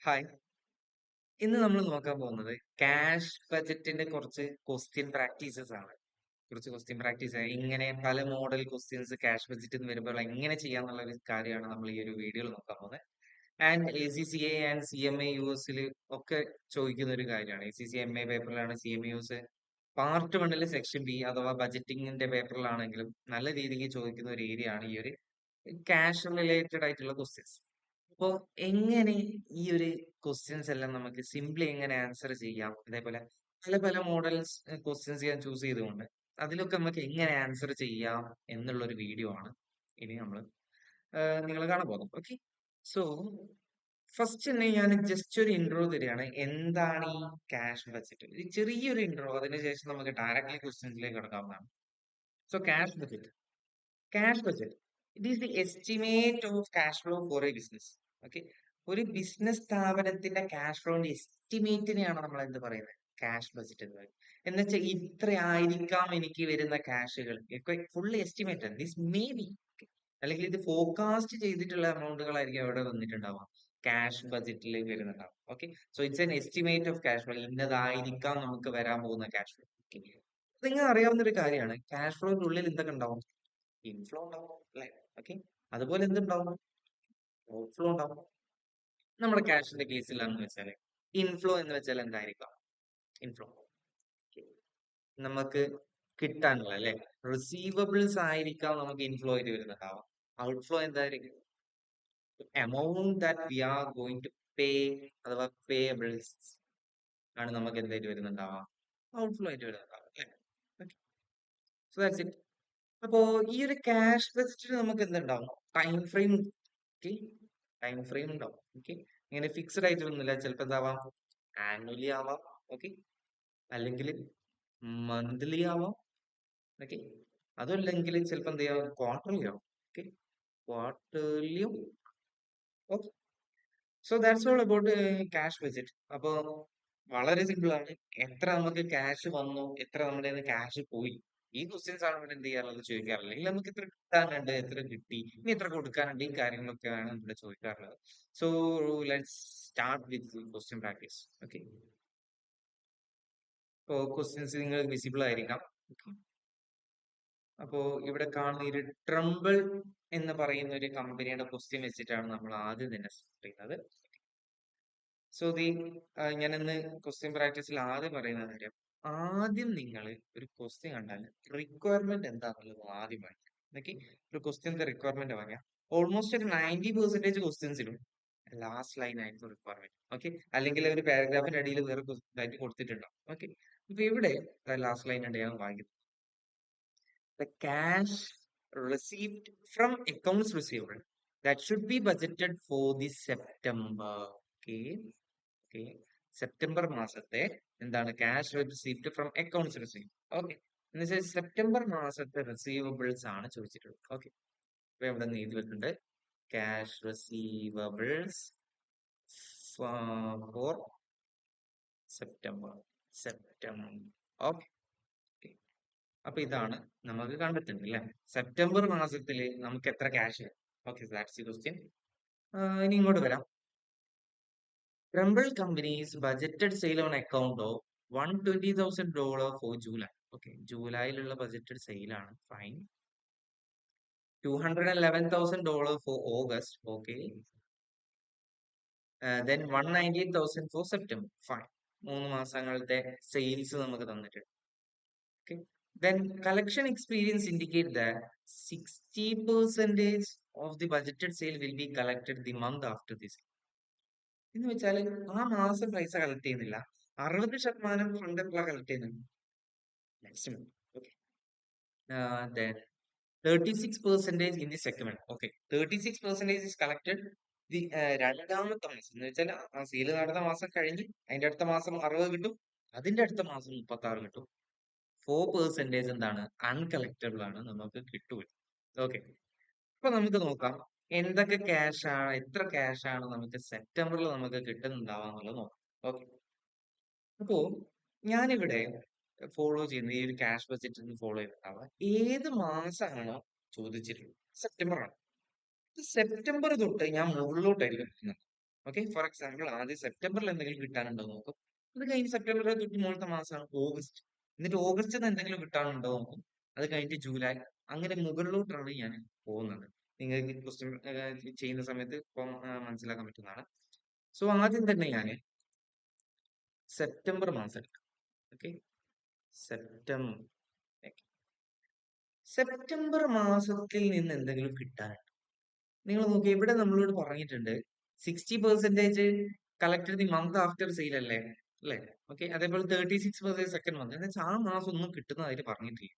Hi. ഇന്ന് നമ്മൾ നോക്കാൻ പോകുന്നത് ക്യാഷ് ബജറ്റിന്റെ കുറച്ച് ക്വസ്റ്റ്യൻ പ്രാക്ടീസസ് ആണ്. കുറച്ച് ക്വസ്റ്റ്യൻ പ്രാക്ടീസ് ഇങ്ങനെ പല മോഡൽ ക്വസ്റ്റ്യൻസ് ക്യാഷ് ബജറ്റ് എന്ന് വരുമ്പോൾ എങ്ങനെ ചെയ്യാന്നുള്ള ഒരു കാര്യമാണ് നമ്മൾ ഈ ഒരു വീഡിയോയിൽ നോക്കാൻ പോകുന്നത്. And ACCA and CMA US ഒക്കെ ചോദിക്കുന്ന ഒരു കാര്യമാണ്. ACCA MA പേപ്പറിലാണ്, CMA US part 1 section B അഥവാ ബജറ്റിംഗിന്റെ പേപ്പറിലാണെങ്കിലും നല്ല രീതിക്ക് ചോദിക്കുന്ന ഒരു ഏരിയ ആണ് ഈ ഒരു ക്യാഷ് റിലേറ്റഡ് ആയിട്ടുള്ള ക്വസ്റ്റ്യൻസ്. അപ്പോ എങ്ങനെ ഈ ഒരു ക്വസ്റ്റ്യൻസ് എല്ലാം നമുക്ക് സിംപ്ലി എങ്ങനെ ആൻസർ ചെയ്യാം, അതേപോലെ പല പല മോഡൽസ് ക്വസ്റ്റ്യൻസ് ഞാൻ ചൂസ് ചെയ്തുകൊണ്ട് അതിലൊക്കെ നമുക്ക് എങ്ങനെ ആൻസർ ചെയ്യാം എന്നുള്ള ഒരു വീഡിയോ ആണ് ഇനി നമ്മൾ നിങ്ങൾ കാണാൻ പോകുന്നത്. ഓക്കെ, സോ ഫസ്റ്റ് തന്നെ ഞാൻ ജസ്റ്റ് ഒരു ഇൻട്രോ തരികയാണ്. എന്താണ് ഈ ക്യാഷ് ബജറ്റ്? ഒരു ചെറിയൊരു ഇൻട്രോ, അതിനുശേഷം നമുക്ക് ഡയറക്റ്റ്ലി ക്വസ്റ്റ്യൻസിലേക്ക് കടക്കാവുന്നതാണ്. So cash budget it is the estimate of cash flow for a business. Okay, ഒരു ബിസിനസ് സ്ഥാപനത്തിന്റെ ക്യാഷ് ഫ്ലോന്റെ എസ്റ്റിമേറ്റിനെയാണ് നമ്മൾ എന്ത് പറയുന്നത്, ക്യാഷ് ബജറ്റ് എന്ന് പറയുന്നത്. എന്ന് വെച്ചാൽ ഇത്ര ആയിരിക്കാം എനിക്ക് വരുന്ന ക്യാഷുകൾ, ഫുൾ എസ്റ്റിമേറ്റ് ആണ്. ദിസ് മേ ബി, അല്ലെങ്കിൽ ഇത് ഫോർകാസ്റ്റ് ചെയ്തിട്ടുള്ള എമൗണ്ടുകളായിരിക്കും അവിടെ വന്നിട്ടുണ്ടാവുക, ക്യാഷ് ബജറ്റിൽ വരുന്നുണ്ടാവും. Okay, so it's an estimate of cash flow. ഇന്നതായിരിക്കാം നമുക്ക് വരാൻ പോകുന്ന ക്യാഷ് ഫ്ലോ. നിങ്ങൾ അറിയാവുന്ന ഒരു കാര്യമാണ്, ക്യാഷ് ഫ്ലോയുടെ ഉള്ളിൽ എന്തൊക്കെ ഉണ്ടാവും? ഇൻഫ്ലോ ഉണ്ടാവും അല്ലെ? ഓക്കെ, അതുപോലെ എന്തുണ്ടാവും? ഔട്ട്ഫ്ലോ ഉണ്ടാവും. നമ്മുടെ ക്യാഷിന്റെ കേസിലാണെന്ന് വെച്ചാല് ഇൻഫ്ലോ എന്ന് വെച്ചാൽ എന്തായിരിക്കാം? ഇൻഫ്ലോ നമുക്ക് കിട്ടാനുള്ള അല്ലെ, റിസീവബിൾസ് ആയിരിക്കാം നമുക്ക് ഇൻഫ്ലോ ആയിട്ട് വരുന്നുണ്ടാവാം. ഔട്ട്ഫ്ലോ എന്തായിരിക്കും? Amount that we are going to pay അഥവാ പേയബിൾസ് ആണ് നമുക്ക് എന്തായിട്ട് വരുന്നുണ്ടാവാം? ഔട്ട്ഫ്ലോ ആയിട്ട് വരുന്നുണ്ടാവാം അല്ലെ? So that's it. അപ്പോ ഈ ഒരു ക്യാഷ് ബജറ്റിൽ നമുക്ക് എന്തുണ്ടാവും? Time frame. Okay, time frame ഉണ്ടാവും. ഓക്കെ, ഇങ്ങനെ ഫിക്സ്ഡ് ആയിട്ടൊന്നുമില്ല. ചിലപ്പോൾ എന്താവാം? ആനുവലി ആവാം. ഓക്കെ, അല്ലെങ്കിൽ മന്ത്ലി ആവാം. ഓക്കെ, അതല്ലെങ്കിൽ ചിലപ്പോൾ എന്ത് ചെയ്യാം? ക്വാർട്ടർലി ആവും. ഓക്കെ, ക്വാർട്ടർലിയും. Okay, so that's all about cash budget. അപ്പോ വളരെ സിമ്പിൾ ആണ്. എത്ര നമുക്ക് ക്യാഷ് വന്നു, എത്ര നമ്മുടെ ക്യാഷ് പോയി, ഈ ക്വസ്റ്റ്യൻസ് ആണ് ഇവിടെ എന്ത് ചെയ്യാറുള്ളത്, ചോദിക്കാറുള്ളത്. അല്ലെങ്കിൽ നമുക്ക് എത്ര കിട്ടാനുണ്ട്, എത്ര കിട്ടി, ഇനി എത്ര കൊടുക്കാനുണ്ട്, ഈ കാര്യങ്ങളൊക്കെയാണ് ഇവിടെ ചോദിക്കാറുള്ളത്. So let's start with question practice. Okay, ഇപ്പോൾ ക്വസ്റ്റ്യൻസ് നിങ്ങൾ വിസിബിൾ ആയിരിക്കാം. Okay. അപ്പോ ഇവിടെ കാണുന്ന ഒരു ട്രംബിൾ എന്ന് പറയുന്ന ഒരു കമ്പനിയുടെ ക്വസ്റ്റ്യൻ വെച്ചിട്ടാണ് നമ്മൾ ആദ്യം തന്നെ സ്റ്റാർട്ട് ചെയ്യുന്നത്. സോ ഞാൻ ഇന്ന് ക്വസ്റ്റ്യൻ പ്രാക്ടീസിൽ ആദ്യം പറയുന്ന കാര്യം, ആദ്യം നിങ്ങൾ ഒരു ക്വസ്റ്റ്യൻ കണ്ടാൽ റിക്വയർമെന്റ് എന്താണെന്നുള്ളത് ആദ്യം വായിക്കാം. ഓക്കെ, ഒരു ക്വസ്റ്റ്യന്റെ റിക്വയർമെന്റ് പറയാം. ഓൾമോസ്റ്റ് ഒരു 90% ക്വസ്റ്റ്യൻസിലും ലാസ്റ്റ് ലൈൻ ആയിരിക്കും റിക്വയർമെന്റ്. ഓക്കെ, അല്ലെങ്കിൽ ഒരു പാരഗ്രാഫിന്റെ അടിയിൽ വേറെ ഇതായിട്ട് കൊടുത്തിട്ടുണ്ടാവും. ഓക്കെ, ഇപ്പൊ ഇവിടെ ലാസ്റ്റ് ലൈൻ ഉണ്ട്, ഞാൻ വായിക്കുന്നത്. The cash received from accounts receivable that should be budgeted for the September. Okay. Okay, September മാസത്തെ എന്താണ് cash receipt from accounts receive. Okay, എന്ന് വെച്ചാൽ സെപ്റ്റംബർ മാസത്തെ റിസീവബിൾസ് ആണ് ചോദിച്ചിട്ടുള്ളത്. ഓക്കെ, ഇപ്പൊ ഇവിടെ നിന്ന് എഴുതി വെക്കുന്നുണ്ട്, cash receivables for September. September. Okay, അപ്പൊ ഇതാണ് നമുക്ക് കണ്ടെത്തേണ്ടത് അല്ലെ, സെപ്റ്റംബർ മാസത്തിൽ നമുക്ക് എത്ര cash. Okay, that's the question. ഇനി ഇങ്ങോട്ട് വരാം. Trumbull Company's budgeted sale on account of $120,000 for July. Okay, ജൂലൈയിലുള്ള ബജറ്റഡ് സെയിൽ ആണ്. Fine. $211,000 for August. Okay. Then $198,000 for September. Fine. 3 മാസങ്ങളുടെ സെയിൽസ് നമുക്ക് തന്നിട്ടുണ്ട്. Okay. Then collection experience indicate that 60% of the budgeted sale will be collected the month after this. എന്ന് വെച്ചാൽ ആ മാസം പൈസ കളക്ട് ചെയ്യുന്നില്ല, 60% ഫണ്ട് എപ്പോഴാണ് കളക്ട് ചെയ്യുന്നത്? Maximum. Okay, then 36% in the second month. Okay, 36% is collected the രണ്ടാമത്തെ മാസം. എന്ന് വെച്ചാൽ ആ സെയിൽ നടന്ന മാസം കഴിഞ്ഞ് അതിന്റെ അടുത്ത മാസം 60 കിട്ടും, അതിന്റെ അടുത്ത മാസം 36 കിട്ടും. 4% എന്താണ്, അൺകളക്റ്റബിൾ ആണ്, നമുക്ക് കിട്ടൂല. ഓക്കെ, അപ്പൊ നമുക്ക് നോക്കാം എന്തൊക്കെ ക്യാഷ് ആണ്, എത്ര ക്യാഷ് ആണ് നമുക്ക് സെപ്റ്റംബറിൽ നമുക്ക് കിട്ടുന്നുണ്ടാവാന്നുള്ളത് നോക്കാം. ഓക്കെ, അപ്പോ ഞാനിവിടെ ഫോളോ ചെയ്യുന്ന ഈ ഒരു ക്യാഷ് ബജറ്റ് ഫോളോ ചെയ്തിട്ടുണ്ടാവുക, ഏത് മാസമാണോ ചോദിച്ചിട്ടുള്ളത്, സെപ്റ്റംബർ ആണ്. സെപ്റ്റംബർ തൊട്ട് ഞാൻ മുകളിലോട്ടായിരിക്കും പോകുന്നത്. ഓക്കെ, ഫോർ എക്സാമ്പിൾ ആദ്യം സെപ്റ്റംബറിൽ എന്തെങ്കിലും കിട്ടാനുണ്ടോ എന്ന് നോക്കും. അത് കഴിഞ്ഞ് സെപ്റ്റംബറിൽ തൊട്ട് മുകളിലത്തെ മാസമാണ് ഓഗസ്റ്റ്. എന്നിട്ട് ഓഗസ്റ്റിൽ നിന്ന് എന്തെങ്കിലും കിട്ടാനുണ്ടോ എന്ന് നോക്കും. അത് കഴിഞ്ഞിട്ട് ജൂലൈ, അങ്ങനെ മുകളിലോട്ടാണ് ഞാൻ പോകുന്നത്. നിങ്ങൾക്ക് ക്വസ്റ്റ്യൻ ചെയ്യുന്ന സമയത്ത് ഇപ്പം മനസ്സിലാക്കാൻ പറ്റുന്നതാണ്. സോ ആദ്യം തന്നെ ഞാൻ സെപ്റ്റംബർ മാസം എടുക്കാം. Okay, September. സെപ്റ്റംബർ മാസത്തിൽ നിന്ന് എന്തെങ്കിലും കിട്ടാനുണ്ട്. നിങ്ങൾ നോക്കി, ഇവിടെ നമ്മളോട് പറഞ്ഞിട്ടുണ്ട് 60% collected the month after sale അല്ലേ, അല്ലേ? ഓക്കെ, അതേപോലെ 36% സെക്കൻഡ് മന്ത്, എന്ന് വെച്ചാൽ ആ മാസം ഒന്നും കിട്ടുന്നതായിട്ട് പറഞ്ഞിട്ടില്ല.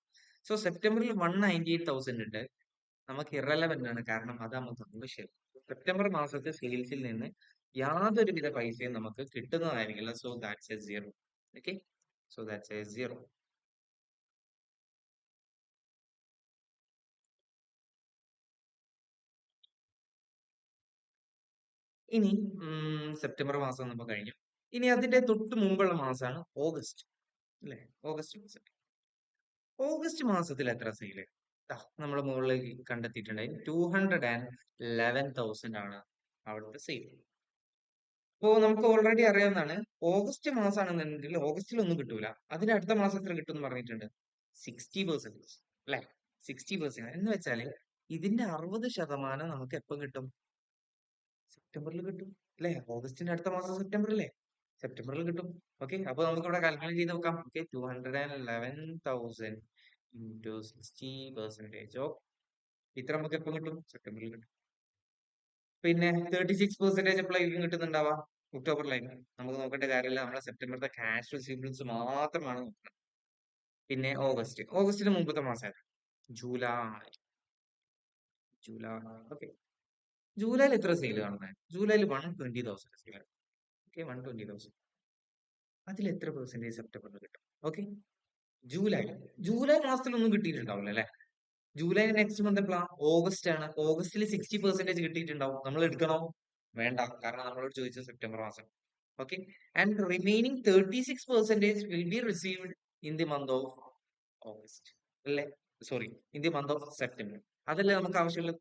സോ സെപ്റ്റംബറിൽ 198,000 ഉണ്ട്. നമുക്ക് ഇറലവന്റ് ആണ്, കാരണം അത് നമുക്ക് ആവശ്യമില്ല. സെപ്റ്റംബർ മാസത്തെ സെയിൽസിൽ നിന്ന് യാതൊരുവിധ പൈസയും നമുക്ക് കിട്ടുന്നതായിരിക്കില്ല. So that's a zero. Okay, so that's a zero. ഇനി സെപ്റ്റംബർ മാസം നമ്മൾ കഴിഞ്ഞു. ഇനി അതിന്റെ തൊട്ട് മുമ്പുള്ള മാസമാണ് ഓഗസ്റ്റ്, അല്ലേ? ഓഗസ്റ്റ് മാസം. ഓഗസ്റ്റ് മാസത്തിൽ എത്ര സെയില്? നമ്മൾ മുകളിൽ കണ്ടെത്തിയിട്ടുണ്ടായി 211,000 ആണ് അവിടുത്തെ സെയിൽ. അപ്പോ നമുക്ക് ഓൾറെഡി അറിയാവുന്നതാണ്, ഓഗസ്റ്റ് മാസമാണെന്നുണ്ടെങ്കിൽ ഓഗസ്റ്റിൽ ഒന്നും കിട്ടൂല. അതിന് അടുത്ത മാസം എത്ര കിട്ടും എന്ന് പറഞ്ഞിട്ടുണ്ട്? 60%, അല്ലെ? 60% എന്ന് വെച്ചാല് ഇതിന്റെ 60% നമുക്ക് എപ്പം കിട്ടും? സെപ്റ്റംബറിൽ കിട്ടും, അല്ലെ? ഓഗസ്റ്റിന്റെ അടുത്ത മാസം സെപ്റ്റംബർ അല്ലേ? സെപ്റ്റംബറിൽ കിട്ടും. ഓക്കെ, അപ്പൊ നമുക്ക് ഇവിടെ കാൽക്കുലേറ്റ് ചെയ്ത് നോക്കാം. ഓക്കെ, 211,000 ഇൻറ്റു 60% ഓഫ് ഇത്ര നമുക്ക് എപ്പം കിട്ടും? സെപ്റ്റംബറിൽ കിട്ടും. പിന്നെ 36% എപ്പോഴായിരിക്കും കിട്ടുന്നുണ്ടാവാം? ഒക്ടോബറിലായിരിക്കും. നമുക്ക് നോക്കേണ്ട കാര്യമില്ല, നമ്മളെ സെപ്റ്റംബറിലെ ക്യാഷ് റിസീവബിൾസ് മാത്രമാണ് നോക്കുന്നത്. പിന്നെ ഓഗസ്റ്റ്, ഓഗസ്റ്റിന് മുമ്പത്തെ മാസമായിരുന്നു ജൂലൈ. July, okay. ജൂലൈയിൽ എത്ര സെയിൽ കാണുന്നത്? ജൂലൈയിൽ 120,000 സെയിൽ. ഓക്കെ, 120,000. അതിൽ എത്ര പെർസെന്റേജ് സെപ്റ്റംബറിൽ കിട്ടും? Okay, July. ജൂലൈ മാസത്തിലൊന്നും കിട്ടിയിട്ടുണ്ടാവില്ല, അല്ലെ? ജൂലൈ നെക്സ്റ്റ് മന്ത് എപ്പോഴാ? ഓഗസ്റ്റ് ആണ്. ഓഗസ്റ്റിൽ 60% കിട്ടിയിട്ടുണ്ടാവും. നമ്മൾ എടുക്കണോ? വേണ്ട, കാരണം നമ്മളോട് ചോദിച്ചത് സെപ്റ്റംബർ മാസം. Okay, and remaining 36% will be received in the month of August, അല്ലേ? Sorry, in the month of September. അതല്ലേ നമുക്ക് ആവശ്യമുള്ളത്,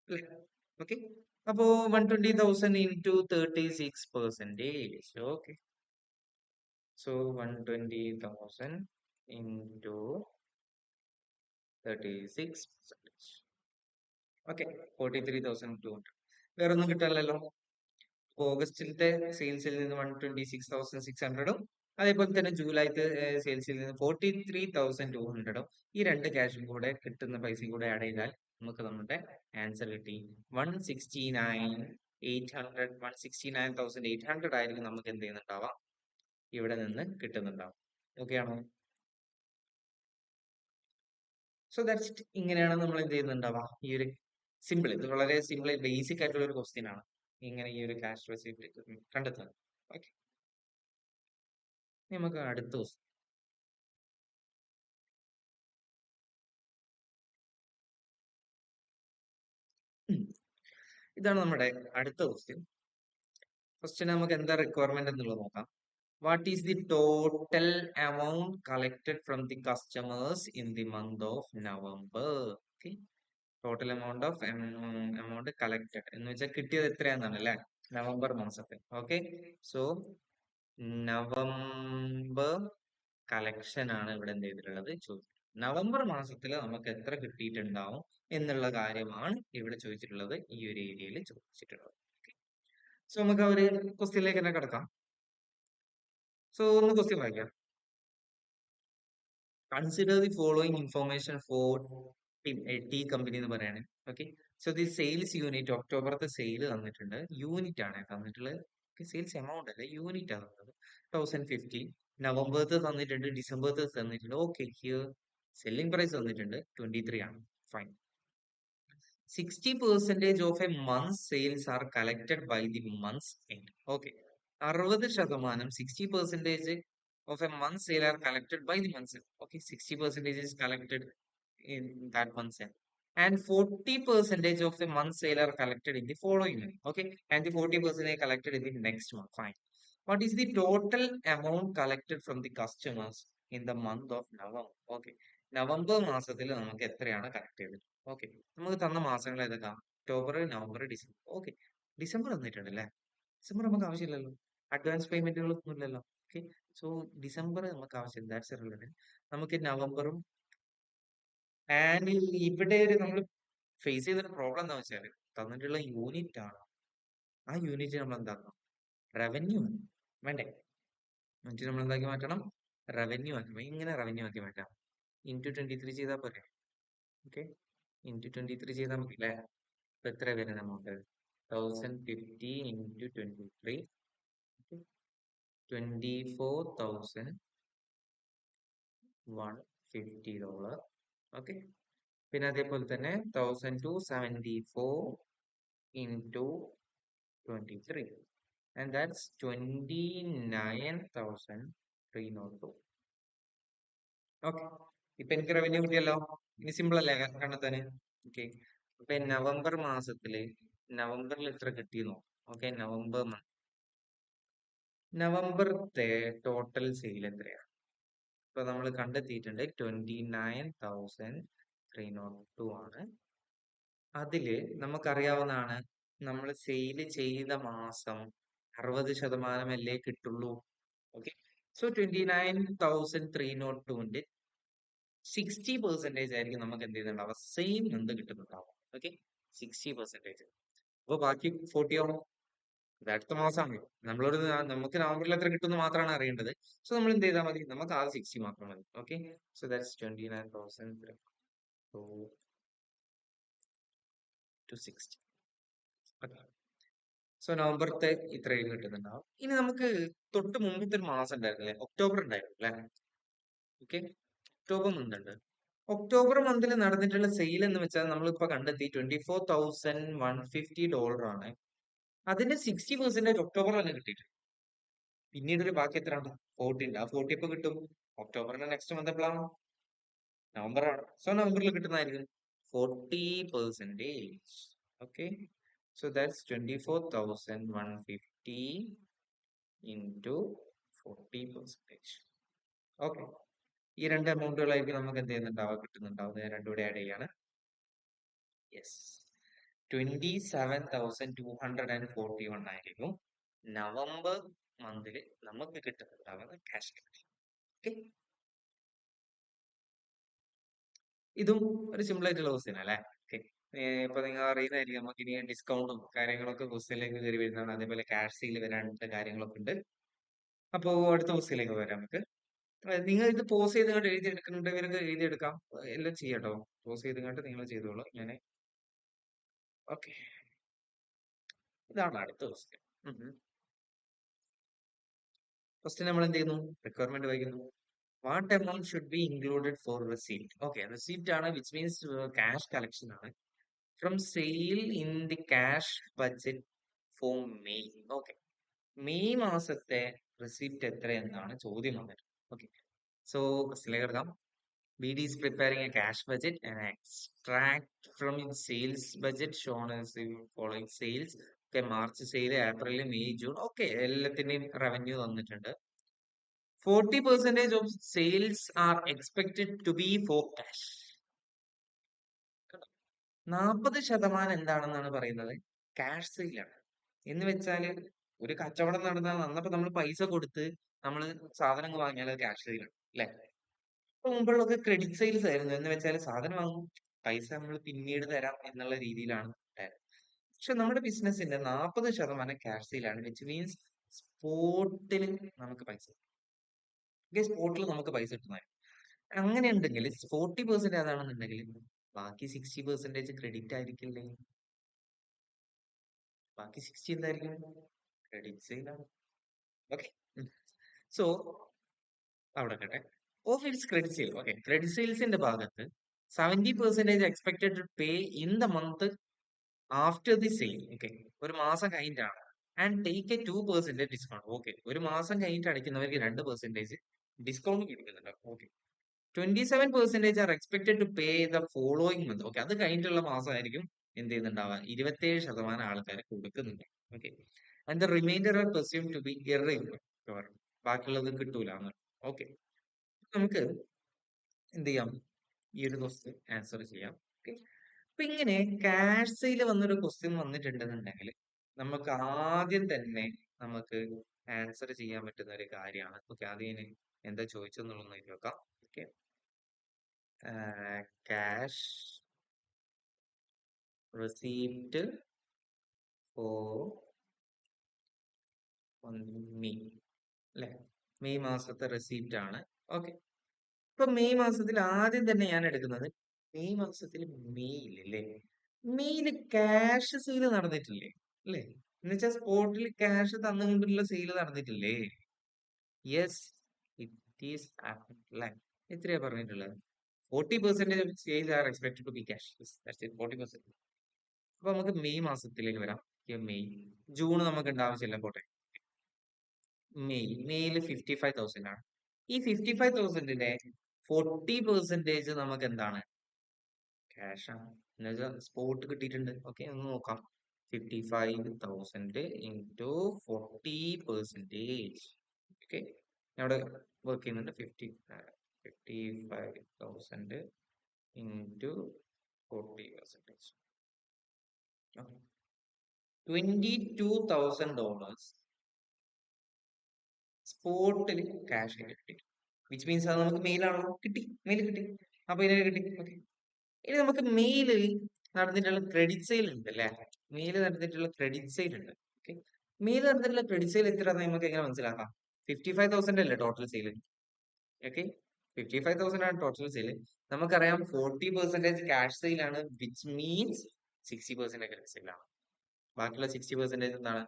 അല്ലേ? ഓക്കെ, അപ്പോ 120,000 into 36%. Okay, so 120,000 into 36%. Okay, 43,200. വേറെ ഒന്നും കിട്ടാനല്ലോ. ഓഗസ്റ്റിലത്തെ സെയിൽസിൽ നിന്ന് 126,600ഉം അതേപോലെ തന്നെ ജൂലൈത്തെ സെയിൽസിൽ നിന്ന് 43,200ഉം, ഈ രണ്ട് ക്യാഷും കൂടെ കിട്ടുന്ന പൈസയും കൂടെ ആഡ് ചെയ്താൽ നമുക്ക് നമ്മുടെ ആൻസർ കിട്ടി. 169,800 ആയിരിക്കും നമുക്ക് എന്ത് ചെയ്യുന്നുണ്ടാവാം, ഇവിടെ നിന്ന് കിട്ടുന്നുണ്ടാവും. ഓക്കെ ആണോ? So that's it. ഇങ്ങനെയാണ് നമ്മൾ എന്ത് ചെയ്യുന്നുണ്ടാവുക, ഈ ഒരു സിമ്പിൾ, ഇത് വളരെ സിമ്പിൾ ബേസിക് ആയിട്ടുള്ള ഒരു ക്വസ്റ്റ്യൻ ആണ്, ഇങ്ങനെ ഈ ഒരു ക്യാഷ് റെസിപ്റ്റ് കണ്ടെത്തുന്നത്. ഓക്കെ, നമുക്ക് അടുത്ത ക്വസ്റ്റ്യൻ. ഇതാണ് നമ്മുടെ അടുത്ത ക്വസ്റ്റ്യൻ. ക്വസ്റ്റ്യൻ നമുക്ക് എന്താ റിക്വയർമെന്റ് എന്നുള്ളത് നോക്കാം. What is the total amount collected from the customers in the month of November? Okay, total amount collected എന്ന് വെച്ചാൽ കിട്ടിയത് എത്രയാണെന്നാണ്, അല്ലെ? നവംബർ മാസത്തെ. ഓക്കെ, സോ നവംബർ കളക്ഷൻ ആണ് ഇവിടെ എന്ത് ചെയ്തിട്ടുള്ളത്, ചോദിച്ചത്. നവംബർ മാസത്തിൽ നമുക്ക് എത്ര കിട്ടിയിട്ടുണ്ടാവും എന്നുള്ള കാര്യമാണ് ഇവിടെ ചോദിച്ചിട്ടുള്ളത്, ഈ ഒരു ഏരിയയിൽ ചോദിച്ചിട്ടുള്ളത്. സോ നമുക്ക് ആ ഒരു ക്വസ്റ്റ്യനിലേക്ക് തന്നെ കിടക്കാം. സോ ഒന്ന് ക്വസ്റ്റ്യൻ വായിക്കാം. Consider the following information for T company എന്ന് പറയാണ്. Okay, so the sales unit, ഒക്ടോബറത്തെ സെയിൽ തന്നിട്ടുണ്ട്, യൂണിറ്റ് ആണ് തന്നിട്ടുള്ളത്. സെയിൽസ് എമൗണ്ട് അല്ല, യൂണിറ്റ് ആണ് തന്നത് 1,050. നവംബറത്തെ തന്നിട്ടുണ്ട്, ഡിസംബറത്തെ തന്നിട്ടുണ്ട്. ഓക്കെ, ഹിയർ സെല്ലിംഗ് പ്രൈസ് തന്നിട്ടുണ്ട് 23 ആണ്. Fine. 60% of a month sales are collected by the month's end. Okay, 60%, 60% of a month sale are collected by the month end. Okay, 60% is collected in that month's end. And 40% of the month sale are collected in the following month. Okay, and the 40% are collected in the next month. Fine. What is the total amount collected from the customers in the month of November? Okay, November മാസത്തിൽ നമുക്ക് എത്രയാണ് collect ചെയ്തത്? Okay, നമുക്ക് തന്ന മാസങ്ങൾ ഏതൊക്കെയാണ്? October, November, December. Okay, December തന്നിട്ടുണ്ട്, അല്ലേ? ഡിസംബർ നമുക്ക് ആവശ്യമില്ലല്ലോ. അഡ്വാൻസ് പേയ്മെന്റുകളൊന്നും ഇല്ലല്ലോ. ഓക്കെ. സോ ഡിസംബർ നമുക്ക് ആവശ്യം, ദാറ്റ്സ് ഇറലവന്റ്. നമുക്ക് നവംബറും ആൻഡ് ഇവിടെ ഒരു നമ്മൾ ഫേസ് ചെയ്തൊരു പ്രോബ്ലം എന്താ വെച്ചാൽ തന്നിട്ടുള്ള യൂണിറ്റ് ആണ്. ആ യൂണിറ്റ് നമ്മൾ എന്താക്കണം? റവന്യൂ വേണ്ടേ? എന്നിട്ട് നമ്മൾ എന്താക്കി മാറ്റണം? റവന്യൂ ആക്കി. ഇങ്ങനെ റവന്യൂ ആക്കി മാറ്റാം. ഇൻറ്റു 23 ചെയ്താൽ പോരെ? ഓക്കെ. ഇൻറ്റു 23 ചെയ്താൽ മതി അല്ലേ? ഇപ്പൊ എത്ര വരുന്ന എമൗണ്ട്? 1050 into 23, 24,150 dollar. ഓക്കെ. പിന്നെ അതേപോലെ തന്നെ 1274 ഇൻറ്റു 23, and that's 29,302. ഓക്കെ. ഇപ്പൊ എനിക്ക് റവന്യൂ കിട്ടിയല്ലോ. ഇനി സിമ്പിൾ അല്ലേ കണ്ടെത്താന്? ഓക്കെ. ഇപ്പൊ നവംബർ മാസത്തില് നവംബറിൽ എത്ര കിട്ടിയെന്നോ? ഓക്കെ. നവംബറത്തെ ടോട്ടൽ സെയിൽ എത്രയാണ്? ഇപ്പൊ നമ്മൾ കണ്ടെത്തിയിട്ടുണ്ട് 29,302 ആണ്. അതില് നമുക്കറിയാവുന്നതാണ് നമ്മൾ സെയിൽ ചെയ്ത മാസം 60% കിട്ടുള്ളൂ. ഓക്കെ. സോ 29,302ന്റെ 60% ആയിരിക്കും നമുക്ക് എന്ത് ചെയ്യുന്നുണ്ടാവുക? സെയിം എന്ത് കിട്ടുന്നുണ്ടാവും. ഓക്കെ. 60%. അപ്പൊ ബാക്കി 40 ആണോ? ഇത് അടുത്ത മാസമാണ്. നമുക്ക് നവംബറിൽ എത്ര കിട്ടുമെന്ന് മാത്രമാണ് അറിയേണ്ടത്. സോ നമ്മൾ എന്ത് ചെയ്താൽ മതി? നമുക്ക് ആകെ 60 മാത്രം മതി. Okay. So that's 29,000 to 60. Okay. So നവംബറത്തെ ഇത്രയും കിട്ടുന്നുണ്ടാവും. ഇനി നമുക്ക് തൊട്ട് മുമ്പത്തെ ഒരു മാസം ഉണ്ടായിരുന്നില്ലേ? ഒക്ടോബർ ഉണ്ടായിരുന്നു അല്ലെ? ഓക്കെ. ഒക്ടോബർ മന്ത് ഉണ്ട്. ഒക്ടോബർ മന്തിൽ നടന്നിട്ടുള്ള സെയിൽ എന്ന് വെച്ചാൽ നമ്മളിപ്പോ കണ്ടെത്തി $24,150 ആണ്. അതിന്റെ 60% ഒക്ടോബറിൽ തന്നെ കിട്ടിയിട്ടുണ്ട്. പിന്നീട് ഒരു ബാക്കി എത്ര ഉണ്ട്? 40 ഉണ്ട്. ആ 40 എപ്പോ കിട്ടും? ഒക്ടോബറിന്റെ നെക്സ്റ്റ് മന്ത് എപ്പോഴാണ്? നവംബർ ആണ്. സോ നവംബറിൽ കിട്ടുന്നതായിരിക്കും 40%. Okay. So that's 24,150 into 40%. Okay. ഈ രണ്ട് എമൗണ്ടുകളായിരിക്കും നമുക്ക് എന്ത് ചെയ്യുന്നുണ്ടാവുക? കിട്ടുന്നുണ്ടാവുന്നത്. ഞാൻ രണ്ടുകൂടെ ആഡ് ചെയ്യാണ്. യെസ്. 27,241 ആയിരിക്കും നവംബർ മന്തിൽ നമുക്ക് കിട്ടുന്നുണ്ടാവുന്ന ക്യാഷ് ലിമിറ്റ്. ഓക്കെ. ഇതും ഒരു സിമ്പിൾ ആയിട്ടുള്ള ക്വസ്റ്റ്യൻ അല്ലേ? ഓക്കെ. ഇപ്പൊ നിങ്ങൾ അറിയുന്നതായിരിക്കും നമുക്ക് ഇനി ഡിസ്കൗണ്ടും കാര്യങ്ങളൊക്കെ ക്വസ്റ്റ്യനിലേക്ക് കയറി വരുന്നതാണ്. അതേപോലെ ക്യാഷ് സെയിൽ വരാനുള്ള കാര്യങ്ങളൊക്കെ ഉണ്ട്. അപ്പോ അടുത്ത ക്വസ്റ്റ്യനിലേക്ക് വരാം നമുക്ക്. നിങ്ങൾ ഇത് പോസ് ചെയ്ത് കണ്ട് എഴുതിയെടുക്കുന്നുണ്ടവർക്ക് എഴുതിയെടുക്കാം. എല്ലാം ചെയ്യാട്ടോ. പോസ് ചെയ്ത് കണ്ട് നിങ്ങൾ ചെയ്തോളൂ. ഞാൻ ഓക്കെ. ഇതാണ് അടുത്ത ക്വസ്റ്റ്യൻ. ക്വസ്റ്റ്യൻ നമ്മൾ എന്ത് ചെയ്യുന്നു? റിക്വയർമെന്റ് വായിക്കുന്നു. What amount should be included for receipt? Okay. Receipt ആണ്, വിച്ച് മീൻസ് ക്യാഷ് കളക്ഷൻ ആണ്. From sale in the cash budget for May. Okay. May മാസത്തെ റെസിപ്റ്റ് എത്ര എന്നാണ് ചോദ്യം വന്നത്. ഓക്കെ. സോ ക്വസ്റ്റ്യനിലേക്ക് എടുക്കാം. BD is preparing a cash budget and extract from its sales budget shown as the following sales. Okay, March sale, April, May, June. Okay. എല്ലാത്തിന്റെയും revenue തന്നിട്ടുണ്ട്. 40% of sales are expected to be for cash. 40% എന്താണെന്നാണ് പറയുന്നത്? Cash സെയിലാണ്. എന്ന് വെച്ചാല് ഒരു കച്ചവടം നടന്നാൽ അന്നപ്പോ നമ്മൾ പൈസ കൊടുത്ത് നമ്മൾ സാധനങ്ങൾ വാങ്ങിയാൽ അത് ക്യാഷ് സെയിലാണ് അല്ലെ? ഇപ്പൊ മുമ്പുള്ളതൊക്കെ ക്രെഡിറ്റ് സെയിൽസ് ആയിരുന്നു. എന്ന് വെച്ചാൽ സാധനം വാങ്ങും, പൈസ നമ്മൾ പിന്നീട് തരാം എന്നുള്ള രീതിയിലാണ് ഉണ്ടായിരുന്നത്. പക്ഷെ നമ്മുടെ ബിസിനസിന്റെ 40% ക്യാഷ് സെയിലാണ്, വിച്ച് മീൻസ് സ്പോട്ടിൽ നമുക്ക് പൈസ, സ്പോട്ടിൽ നമുക്ക് പൈസ കിട്ടുന്നതായിരിക്കും. അങ്ങനെ ഉണ്ടെങ്കിൽ 40% ഏതാണെന്നുണ്ടെങ്കിൽ ബാക്കി 60% ക്രെഡിറ്റ് ആയിരിക്കില്ലേ? ബാക്കി 60 എന്തായിരിക്കും? ക്രെഡിറ്റ് സെയിലാണ്. ഓക്കെ. സോ അവിടെ കേട്ടെ. Of its credit sale. Okay. Credit സെയിൽസിന്റെ ഭാഗത്ത് 70% expected to pay in the month after the sale. Okay. ഒരു മാസം കഴിഞ്ഞിട്ടാണ്. And take a 2% discount. Okay. ഒരു മാസം കഴിഞ്ഞിട്ട് അടിക്കുന്നവർക്ക് 2% ഡിസ്കൗണ്ട് കൊടുക്കുന്നുണ്ട്. Okay. 27% are expected to pay the following month. Okay. അത് കഴിഞ്ഞിട്ടുള്ള മാസമായിരിക്കും എന്ത് ചെയ്യുന്നുണ്ടാവുക? 27% ആൾക്കാർ കൊടുക്കുന്നുണ്ട്. Okay. And the reminder are presume to be irregular. ബാക്കിയുള്ളത് കിട്ടൂല. ഓക്കെ. നമുക്ക് എന്ത് ചെയ്യാം? ഈ ഒരു ക്വസ്റ്റ്യൻ ആൻസർ ചെയ്യാം. ഓക്കെ. അപ്പൊ ഇങ്ങനെ ക്യാഷ് സെയിൽ വന്നൊരു ക്വസ്റ്റ്യൻ വന്നിട്ടുണ്ടെന്നുണ്ടെങ്കിൽ നമുക്ക് ആദ്യം തന്നെ നമുക്ക് ആൻസർ ചെയ്യാൻ പറ്റുന്ന ഒരു കാര്യമാണ്. ഓക്കെ, ആദ്യം എന്താ ചോദിച്ചെന്നുള്ളത് നോക്കി നോക്കാം. Okay, cash receipt for May അല്ലെ, മെയ് മാസത്തെ റെസീപ്റ്റ് ആണ്. ഓക്കെ, ഇപ്പൊ മെയ് മാസത്തിൽ ആദ്യം തന്നെ ഞാൻ എടുക്കുന്നത് മെയ് മാസത്തിൽ മെയിൽ അല്ലേ, മെയില് ക്യാഷ് സെയിൽ നടന്നിട്ടില്ലേ അല്ലേ, എന്നുവെച്ചാൽ സ്പോട്ടിൽ ക്യാഷ് തന്നുകൊണ്ടുള്ള സെയിൽ നടന്നിട്ടില്ലേ? യെസ്, ഇറ്റ് ഈസ് അല്ലേ, എത്രയാ പറഞ്ഞിട്ടുള്ളത്? 40% of sales are expected to be cash. Yes, that's it, 40%. അപ്പൊ നമുക്ക് മെയ് മാസത്തിലേക്ക് വരാം. മെയ്, ജൂൺ നമുക്ക് ആവശ്യമില്ല, പോട്ടെ. മെയ്യില് 55,000 ആണ്. ഈ 55,000ന്റെ 40% നമുക്ക് എന്താണ്? ക്യാഷ് ആണ്. എന്നുവെച്ചാൽ സ്പോട്ട് കിട്ടിയിട്ടുണ്ട്. ഓക്കെ, ഒന്ന് നോക്കാം. 55,000 ഇൻറ്റു 40%. ഓക്കെ, അവിടെ വർക്ക് ചെയ്യുന്നുണ്ട്. 55,000 ഇൻറ്റു 40%. $22,000 സ്പോട്ടിൽ ക്യാഷ് കിട്ടി. വിച്ച് മീൻസ് അത് നമുക്ക് മെയിലാണല്ലോ, കിട്ടി, മെയിൽ കിട്ടി. അപ്പൊ ഇതിനെ കിട്ടി. ഓക്കെ, ഇനി നമുക്ക് മെയില് നടന്നിട്ടുള്ള ക്രെഡിറ്റ് സെയിൽ ഉണ്ട് അല്ലെ, മെയില് നടന്നിട്ടുള്ള ക്രെഡിറ്റ് സെയിൽ ഉണ്ട്. ഓക്കെ, മെയിൽ നടന്നിട്ടുള്ള ക്രെഡിറ്റ് സെയിൽ എത്ര നമുക്ക് എങ്ങനെ മനസ്സിലാക്കാം? 55,000 അല്ലേ ടോട്ടൽ സെയിൽ. ഓക്കെ, 55,000 ആണ് ടോട്ടൽ സെയിൽ. നമുക്കറിയാം 40% ക്യാഷ് സെയിൽ ആണ്, വിച്ച് മീൻസ് 60% ക്രെഡിറ്റ് സെയിൽ ആണ്. ബാക്കിയുള്ള 60% എന്താണ്?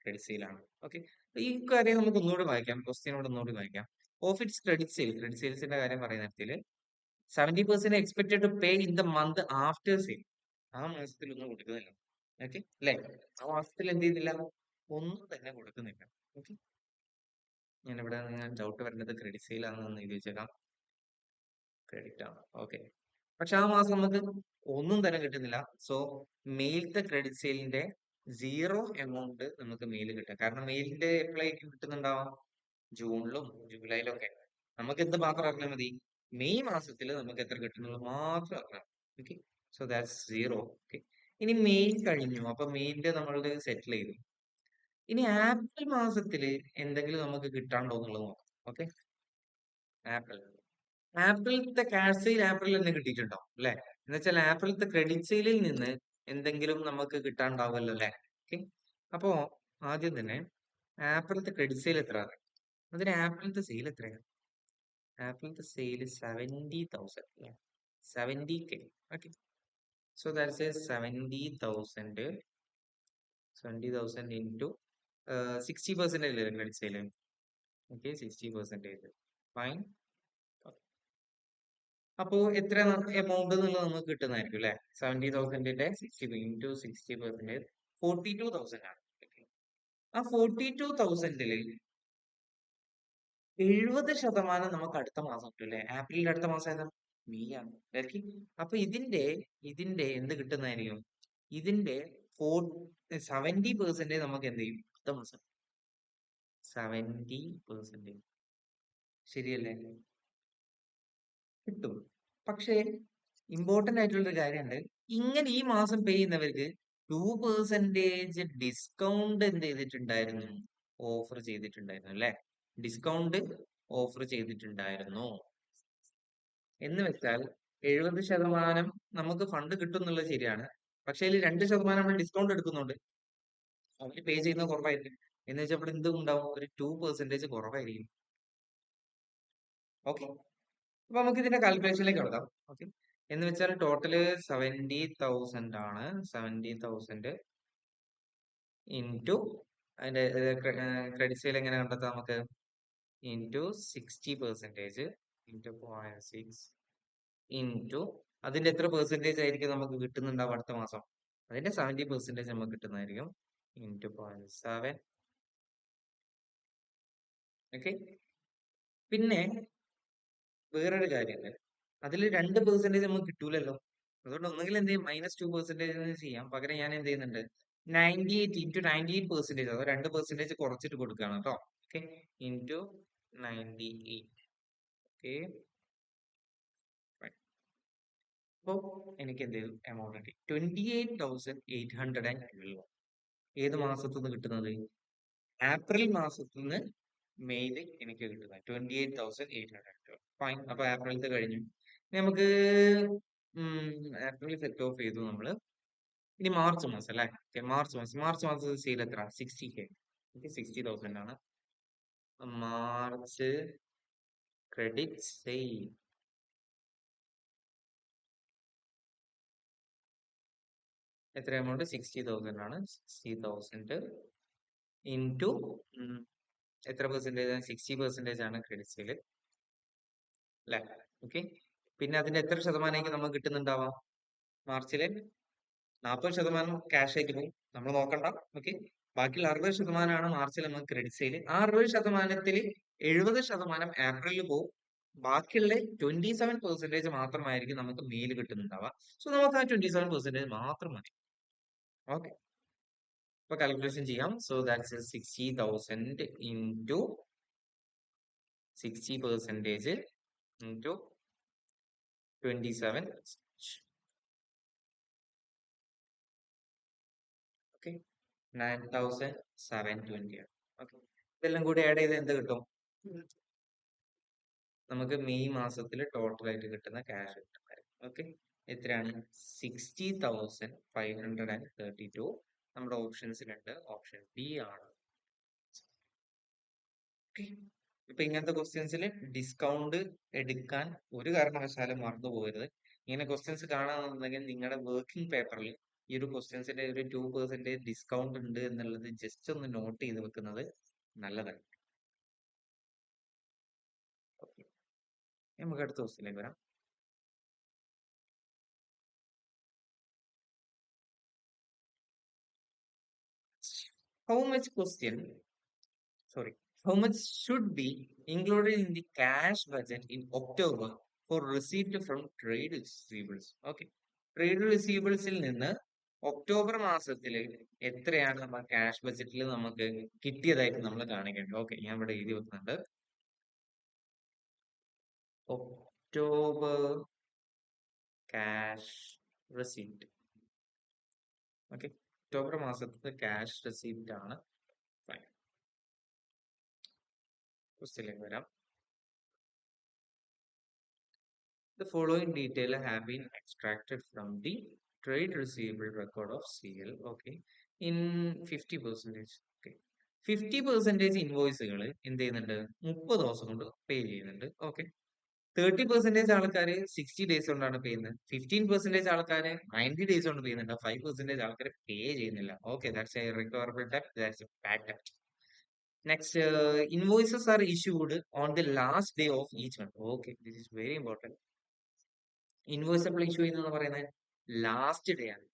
ക്രെഡിറ്റ് സെയിൽ ആണ്. ഓക്കെ, ഈ കാര്യം നമുക്ക് ഒന്നുകൂടി വായിക്കാം, ക്വസ്റ്റ്യനോട് ഒന്നുകൂടി വായിക്കാം. Of its credit sale, credit സെയിൽസിന്റെ കാര്യം പറയുന്ന നേരത്തിൽ 70% expected to pay in the month after sale. ആ മാസത്തിൽ ഒന്നും കൊടുക്കുന്നില്ല. ഓക്കെ അല്ലെ, ആ മാസത്തിൽ എന്ത് ചെയ്യുന്നില്ല, ഒന്നും തന്നെ കൊടുക്കുന്നില്ല. ഓക്കെ, ഞാൻ ഇവിടെ ഡൗട്ട് വരുന്നത് ക്രെഡിറ്റ് സെയിൽ ആണെന്ന് എഴുതി വെച്ചേക്കാം. ക്രെഡിറ്റ് ആണ്. ഓക്കെ, പക്ഷെ ആ മാസം നമുക്ക് ഒന്നും തന്നെ കിട്ടുന്നില്ല. സോ മെയിലത്തെ ക്രെഡിറ്റ് സെയിലിന്റെ 0 എമൗണ്ട് നമുക്ക് മെയിൽ കിട്ടും. കാരണം മെയിലിന്റെ എപ്പോഴേക്കും കിട്ടുന്നുണ്ടാവാം? ജൂണിലും ജൂലൈയിലും ഒക്കെ. നമുക്ക് എന്ത് മാത്രം അറിഞ്ഞാൽ മതി? മെയ് മാസത്തിൽ നമുക്ക് എത്ര കിട്ടുന്നത് മാത്രം അറിയാം. Okay, so that's 0. ഓക്കെ, ഇനി മെയിൽ കഴിഞ്ഞു, അപ്പൊ മെയിലിന്റെ നമ്മളുടെ സെറ്റിൽ ചെയ്തു. ഇനി ആപ്പിൾ മാസത്തില് എന്തെങ്കിലും നമുക്ക് കിട്ടാണ്ടോ എന്നുള്ളത് നോക്കാം. ഓക്കെ, ആപ്പിൾ, ആപ്പിളിലത്തെ ക്യാഷ് സെയിൽ ആപ്പിളിൽ തന്നെ കിട്ടിയിട്ടുണ്ടോ അല്ലെ, എന്ന് വെച്ചാൽ ആപ്പിളിലത്തെ ക്രെഡിറ്റ് സെയിലിൽ നിന്ന് എന്തെങ്കിലും നമുക്ക് കിട്ടാണ്ടാവുമല്ലോ അല്ലെ. ഓക്കെ, അപ്പോ ആദ്യം തന്നെ ആപ്പിളിലത്തെ ക്രെഡിറ്റ് സെയിൽ എത്ര? അതിന് ആപ്പിളിലത്തെ സെയിൽ എത്രയാണ്? ആപ്പിളിലത്തെ sale 70,000, 70K. Okay, so that's 70,000 into 60% അല്ലേ ക്രെഡിറ്റ് സെയിൽ. ഓക്കെ, 60%. ഫൈൻ. അപ്പോ എത്ര എമൗണ്ട് എന്നുള്ളത് നമുക്ക് കിട്ടുന്നതായിരിക്കും അല്ലെ. 70,000ന്റെ 60 ഇൻറ്റു 60%, 42,000 ആണ്. ആ 42,000-ല് 70% നമുക്ക് അടുത്ത മാസം കിട്ടും അല്ലെ. ആപ്പിളിന്റെ അടുത്ത മാസം ഏതാ? മെയ് ആണ്. ഓക്കെ, അപ്പൊ ഇതിന്റെ എന്ത് കിട്ടുന്നതായിരിക്കും? ഇതിന്റെ 70% നമുക്ക് എന്ത് ചെയ്യും അടുത്ത മാസം? 70% ശരിയല്ലേ, കിട്ടും. പക്ഷേ ഇമ്പോർട്ടന്റ് ആയിട്ടുള്ള ഒരു കാര്യമുണ്ട്. ഇങ്ങനെ ഈ മാസം പേ ചെയ്യുന്നവർക്ക് 2% ഡിസ്കൗണ്ട് എന്ത് ചെയ്തിട്ടുണ്ടായിരുന്നു? ഓഫർ ചെയ്തിട്ടുണ്ടായിരുന്നു അല്ലെ. ഡിസ്കൗണ്ട് ഓഫർ ചെയ്തിട്ടുണ്ടായിരുന്നു. എന്ന് വെച്ചാൽ 70% നമുക്ക് ഫണ്ട് കിട്ടും എന്നുള്ളത് ശരിയാണ്. പക്ഷെ അതിൽ 2% നമ്മൾ ഡിസ്കൗണ്ട് എടുക്കുന്നുണ്ട്. അവര് പേ ചെയ്യുന്നത് കുറവായിരിക്കും. എന്ന് വെച്ചാൽ ഇവിടെ എന്തും ഉണ്ടാവും, ഒരു 2% കുറവായിരിക്കും. ഓക്കെ, അപ്പൊ നമുക്ക് ഇതിന്റെ കാൽക്കുലേഷനിലേക്ക് കിടക്കാം. ഓക്കെ, എന്ന് വെച്ചാൽ ടോട്ടല് 70,000 ആണ്. 70,000 ഇൻറ്റു അതിന്റെ ക്രെഡിറ്റ് സെയിൽ എങ്ങനെ കണ്ടെത്താം നമുക്ക്? ഇൻറ്റു 60% ഇൻറ്റു 0.6 ഇൻറ്റു അതിന്റെ എത്ര പെർസെന്റേജ് ആയിരിക്കും നമുക്ക് കിട്ടുന്നുണ്ടാവും അടുത്ത മാസം? അതിന്റെ 70% നമുക്ക് കിട്ടുന്നതായിരിക്കും, ഇൻറ്റു 0.7. ഓക്കെ, പിന്നെ വേറൊരു കാര്യമുണ്ട്, അതിൽ 2% നമുക്ക് കിട്ടൂലല്ലോ. അതുകൊണ്ട് ഒന്നുകിൽ എന്ത് ചെയ്യും, -2% ചെയ്യാം. പകരം ഞാൻ എന്ത് ചെയ്യുന്നുണ്ട്, 98 ഇൻറ്റു 98%, അതോ 2% കുറച്ചിട്ട് കൊടുക്കുകയാണ് കേട്ടോ. Okay, into 98. ഓക്കെ, അപ്പോ എനിക്ക് എന്ത് ചെയ്തു, എമൗണ്ട് കിട്ടി 28,812. ഏത് മാസത്തിൽ നിന്ന് കിട്ടുന്നത്? ഏപ്രിൽ മാസത്തിൽ നിന്ന് മെയ്യിൽ എനിക്ക് കിട്ടുന്നത് 28,800. ഫൈൻ. അപ്പൊ ഏപ്രിലത്തെ കഴിഞ്ഞു. ഇനി നമുക്ക് ഏപ്രിൽ സെറ്റ് ഓഫ് ചെയ്തു നമ്മള്. ഇനി മാർച്ച് മാസം അല്ലേ? മാർച്ച് മാസം സെയിൽ എത്ര? 60K. ഓക്കെ, 60,000 ആണ് മാർച്ച് ക്രെഡിറ്റ് സെയിൽ. എത്ര എമൗണ്ട്? 60,000 ആണ്. 60,000 ഇൻറ്റു എത്ര പെർസെന്റേജ് ആണ്? 60% ആണ് ക്രെഡിറ്റ് സെയിൽ അല്ലെ? ഓക്കെ. പിന്നെ അതിന്റെ എത്ര ശതമാനമായിരിക്കും നമുക്ക് കിട്ടുന്നുണ്ടാവാം മാർച്ചില്? 40% ക്യാഷ് ആയിട്ട് പോകും, നമ്മൾ നോക്കണ്ട. ഓക്കെ. ബാക്കിയുള്ള 60%ആണ് മാർച്ചിൽ നമുക്ക് ക്രെഡിറ്റ് സെയിൽ. ആ 60%-ൽ 70% ഏപ്രിലിൽ പോകും. ബാക്കിയുള്ള 27% മാത്രമായിരിക്കും നമുക്ക് മെയിൽ കിട്ടുന്നുണ്ടാവുക. സോ നമുക്ക് ആ 27% മാത്രം മതി. ഓക്കെ. ഇപ്പൊ കാൽക്കുലേഷൻ ചെയ്യാം. So that's 60,000 into 60% into 27. Okay, 9,720 ആണ്. ഓക്കെ, ഇതെല്ലാം കൂടി ആഡ് ചെയ്ത് എന്ത് കിട്ടും? നമുക്ക് മെയ് മാസത്തിൽ ടോട്ടൽ ആയിട്ട് കിട്ടുന്ന ക്യാഷ് കിട്ടുന്നതായിരിക്കും. ഓക്കെ, എത്രയാണ്? 60,532. നമ്മുടെ ഓപ്ഷൻസിലുണ്ട്. ഓപ്ഷൻ ബി ആണ്. ഓക്കെ. ഇപ്പൊ ഇങ്ങനത്തെ ക്വസ്റ്റ്യൻസിൽ ഡിസ്കൗണ്ട് എടുക്കാൻ ഒരു കാരണവശാലും മറന്നു പോകരുത്. ഇങ്ങനെ ക്വസ്റ്റ്യൻസ് കാണാന്നുണ്ടെങ്കിൽ നിങ്ങളുടെ വർക്കിംഗ് പേപ്പറിൽ ഈ ഒരു ക്വസ്റ്റ്യൻസിന്റെ ഒരു 2% ഡിസ്കൗണ്ട് ഉണ്ട് എന്നുള്ളത് ജസ്റ്റ് ഒന്ന് നോട്ട് ചെയ്ത് വെക്കുന്നത് നല്ലതാണ്. ഓക്കെ, നമുക്ക് അടുത്ത ക്വസ്റ്റ്യനിലേക്ക് വരാം. How much how much should be included in the cash budget in October for receipt from trade receivables? Okay. Trade റിസീവബിൾസിൽ നിന്ന് ഒക്ടോബർ മാസത്തിൽ എത്രയാണ് നമ്മൾ ക്യാഷ് ബഡ്ജറ്റിൽ നമുക്ക് കിട്ടിയതായിട്ട് നമ്മൾ കാണിക്കേണ്ടത്? ഓക്കെ, ഞാൻ ഇവിടെ എഴുതി വെക്കുന്നുണ്ട്. October cash receipt. Okay, October മാസത്തെ ക്യാഷ് റെസീപ്റ്റ് ആണ്. ഫൈൻ. ക്വസ്റ്റ്യനിലേക്ക് വരാം. The following detail have been extracted from the trade receivable record of CL. Okay, in 50%. Okay, 50% ഇൻവോയ്സുകൾ എന്ത് ചെയ്യുന്നുണ്ട്? 30 ദിവസം കൊണ്ട് പേ ചെയ്യുന്നുണ്ട്. ഓക്കെ, 30% ആൾക്കാർ 60 ഡേയ്സ് കൊണ്ടാണ് പേ ചെയ്യുന്നത്. 15% ആൾക്കാർ 90 ഡേയ്സ് കൊണ്ട് പേ ചെയ്യുന്നുണ്ട്. 5% ആൾക്കാർ പേ ചെയ്യുന്നില്ല. Okay, that's A recoverable debt. That's A bad debt. Next, invoices are issued on the last day of each month. Okay, this is very important. Invoice എപ്പോൾ ഇഷ്യൂ ചെയ്യുന്നത് പറയുന്നത്? ലാസ്റ്റ് ഡേ ആണ്.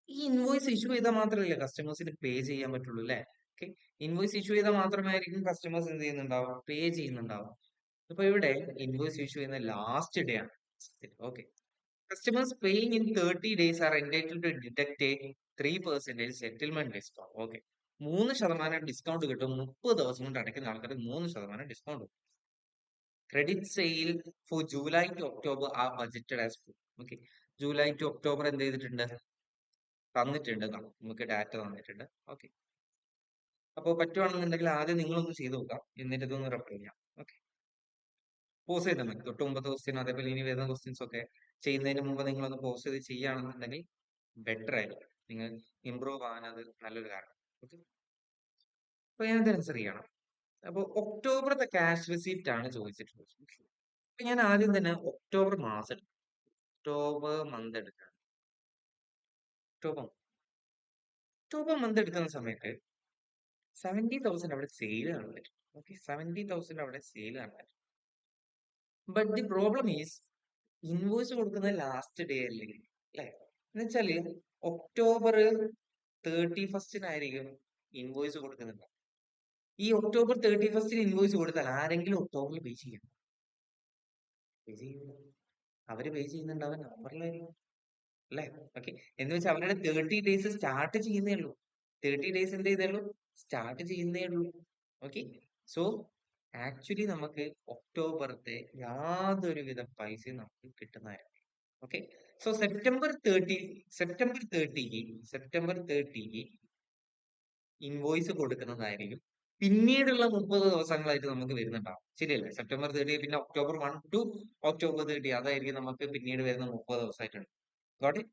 ഈ ഇൻവോയ്സ് ഇഷ്യൂ ചെയ്താൽ മാത്രമല്ലേ കസ്റ്റമേഴ്സിന് പേ ചെയ്യാൻ പറ്റുള്ളൂ അല്ലെ? ഓക്കെ, ഇൻവോയ്സ് ഇഷ്യൂ ചെയ്താൽ മാത്രമായിരിക്കും കസ്റ്റമേഴ്സ് എന്ത് ചെയ്യുന്നുണ്ടാവും? പേ ചെയ്യുന്നുണ്ടാവും. അപ്പൊ ഇവിടെ ഇൻവോയ്സ് ഇഷ്യൂ ചെയ്യുന്ന ലാസ്റ്റ് ഡേ ആണ്. Okay, customers paying in 30 days are entitled to deduct 3% settlement discount. Okay, 3% discount കിട്ടും. 30 ദിവസം കൊണ്ട് അടയ്ക്കുന്ന ആൾക്കാർ 3% ഡിസ്കൗണ്ട്. Credit sale for July to October ആ budgeted as full. Okay, July to October എന്ത് ചെയ്തിട്ടുണ്ട്? തന്നിട്ടുണ്ട്. നമുക്ക് ഡാറ്റ തന്നിട്ടുണ്ട്. ഓക്കെ, അപ്പോൾ പറ്റുവാണെന്നുണ്ടെങ്കിൽ ആദ്യം നിങ്ങളൊന്ന് ചെയ്ത് നോക്കാം, എന്നിട്ട് ഇതൊന്ന് റെഫർ ചെയ്യാം. ഓക്കെ, പോസ് ചെയ്താൽ മതി. തൊട്ട് മുമ്പത്തെ ക്വസ്റ്റ്യൻ അതേപോലെ ഇനി വരുന്ന ക്വസ്റ്റ്യൻസ് ഒക്കെ ചെയ്യുന്നതിന് മുമ്പ് നിങ്ങളൊന്ന് പോസ് ചെയ്ത് ചെയ്യുകയാണെന്നുണ്ടെങ്കിൽ ബെറ്റർ ആയിരിക്കും. നിങ്ങൾ ഇമ്പ്രൂവ് ആവാൻ അത് നല്ലൊരു കാരണം. ഓക്കെ, അപ്പൊ ഞാനത് ആൻസർ ചെയ്യണം. അപ്പോൾ ഒക്ടോബറത്തെ ക്യാഷ് റിസീപ്റ്റ് ആണ് ചോദിച്ചിട്ടുള്ളത്. അപ്പൊ ഞാൻ ആദ്യം തന്നെ ഒക്ടോബർ മാസം, ഒക്ടോബർ മന്ത് എടുക്കാം. ഒക്ടോബർ ഒക്ടോബർ മന്ത് എടുക്കുന്ന സമയത്ത് 70,000 അവിടെ സെയിൽ കാണാൻ പറ്റും. ഓക്കെ, 70,000 അവിടെ സെയിൽ കാണാൻ പറ്റും. But the problem is invoice കൊടുക്കുന്ന ലാസ്റ്റ് ഡേ അല്ലേ അല്ലെ? എന്ന് വെച്ചാല് ഒക്ടോബർ 31-നായിരിക്കും ഇൻവോയ്സ് കൊടുക്കുന്നുണ്ട്. ഈ ഒക്ടോബർ 31-ന് ഇൻവോയ്സ് കൊടുത്താൽ ആരെങ്കിലും ഒക്ടോബറിൽ പേ ചെയ്യും? പേ ചെയ്യില്ല. അവര് പേ ചെയ്യുന്നുണ്ടാവാൻ നവംബറിലായിരിക്കും അല്ലെ? ഓക്കെ, എന്ന് വെച്ചാൽ അവരുടെ 30 ഡേയ്സ് സ്റ്റാർട്ട് ചെയ്യുന്നേ ഉള്ളൂ. 30 ഡേയ്സ് എന്ത് ചെയ്തേ ഉള്ളൂ? സ്റ്റാർട്ട് ചെയ്യുന്നേ ഉള്ളൂ. ഓക്കെ, സോ ആക്ച്വലി നമുക്ക് ഒക്ടോബറത്തെ യാതൊരുവിധ പൈസയും നമുക്ക് കിട്ടുന്നതായിരുന്നു. ഓക്കെ, സോ സെപ്റ്റംബർ 30 ഇൻവോയ്സ് കൊടുക്കുന്നതായിരിക്കും. പിന്നീടുള്ള 30 ദിവസങ്ങളായിട്ട് നമുക്ക് വരുന്നുണ്ടാവും. ശരിയല്ലേ? സെപ്റ്റംബർ 30 പിന്നെ ഒക്ടോബർ 1 ടു ഒക്ടോബർ 30 അതായിരിക്കും നമുക്ക് പിന്നീട് വരുന്ന 30 ദിവസമായിട്ടുണ്ട്. Got it?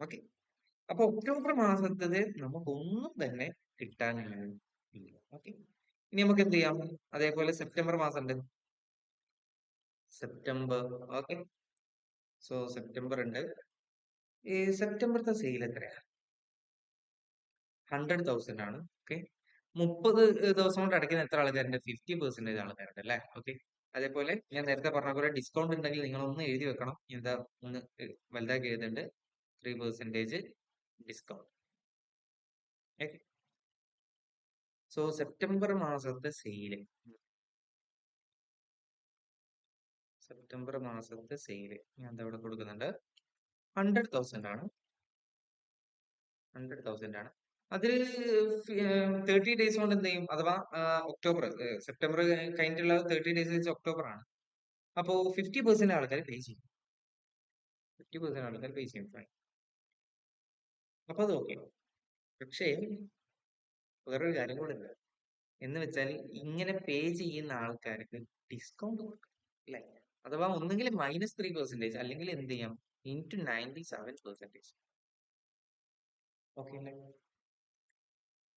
ഓക്കെ. അപ്പൊ ഒക്ടോബർ മാസത്തത് നമുക്കൊന്നും തന്നെ കിട്ടാനില്ല. ഓക്കെ. ഇനി നമുക്ക് എന്ത് ചെയ്യാം? അതേപോലെ സെപ്റ്റംബർ മാസം ഉണ്ട്. സെപ്റ്റംബർ. ഓക്കെ. സോ സെപ്റ്റംബർ ഉണ്ട്. ഈ സെപ്റ്റംബറത്തെ സെയിൽ എത്രയാ? 100,000 ആണ്. ഓക്കെ. 30 ദിവസം കൊണ്ട് അടയ്ക്കുന്ന എത്ര ആൾക്കാരുണ്ട്? 50% ആൾക്കാരുണ്ട് അല്ലേ? ഓക്കെ. അതേപോലെ ഞാൻ നേരത്തെ പറഞ്ഞ പോലെ ഡിസ്കൗണ്ട് ഉണ്ടെങ്കിൽ നിങ്ങൾ ഒന്ന് എഴുതി വെക്കണം. എന്താ ഒന്ന് വലുതാക്കി എഴുതുന്നുണ്ട്. 3% ഡിസ്കൗണ്ട്. ഓക്കെ. സോ സെപ്റ്റംബർ മാസത്തെ സെയില്. സെപ്റ്റംബർ മാസത്തെ സെയില് ഞാൻ ദാ ഇവിടെ കൊടുക്കുന്നുണ്ട്. 100,000 ആണ്. 100,000 ആണ്. അതിൽ 30 ഡേയ്സ് കൊണ്ട് എന്ത് ചെയ്യും? അഥവാ ഒക്ടോബർ, സെപ്റ്റംബർ കഴിഞ്ഞിട്ടുള്ള 30 ഡേയ്സ് വെച്ച് ഒക്ടോബർ ആണ്. അപ്പോ 50% ആൾക്കാർ പേ ചെയ്യും. 50% ആൾക്കാർ പേ ചെയ്യും. Fine. അപ്പൊ അത് ഓക്കെ. പക്ഷേ വേറൊരു കാര്യം കൂടെ ഉണ്ട്. എന്ന് വെച്ചാൽ ഇങ്ങനെ പേ ചെയ്യുന്ന ആൾക്കാർക്ക് ഡിസ്കൗണ്ട് കൊടുക്കും അല്ലെ? അഥവാ ഒന്നുകിൽ -3% അല്ലെങ്കിൽ എന്ത് ചെയ്യാം? ഇൻറ്റു 97%. ഓക്കെ അല്ലേ?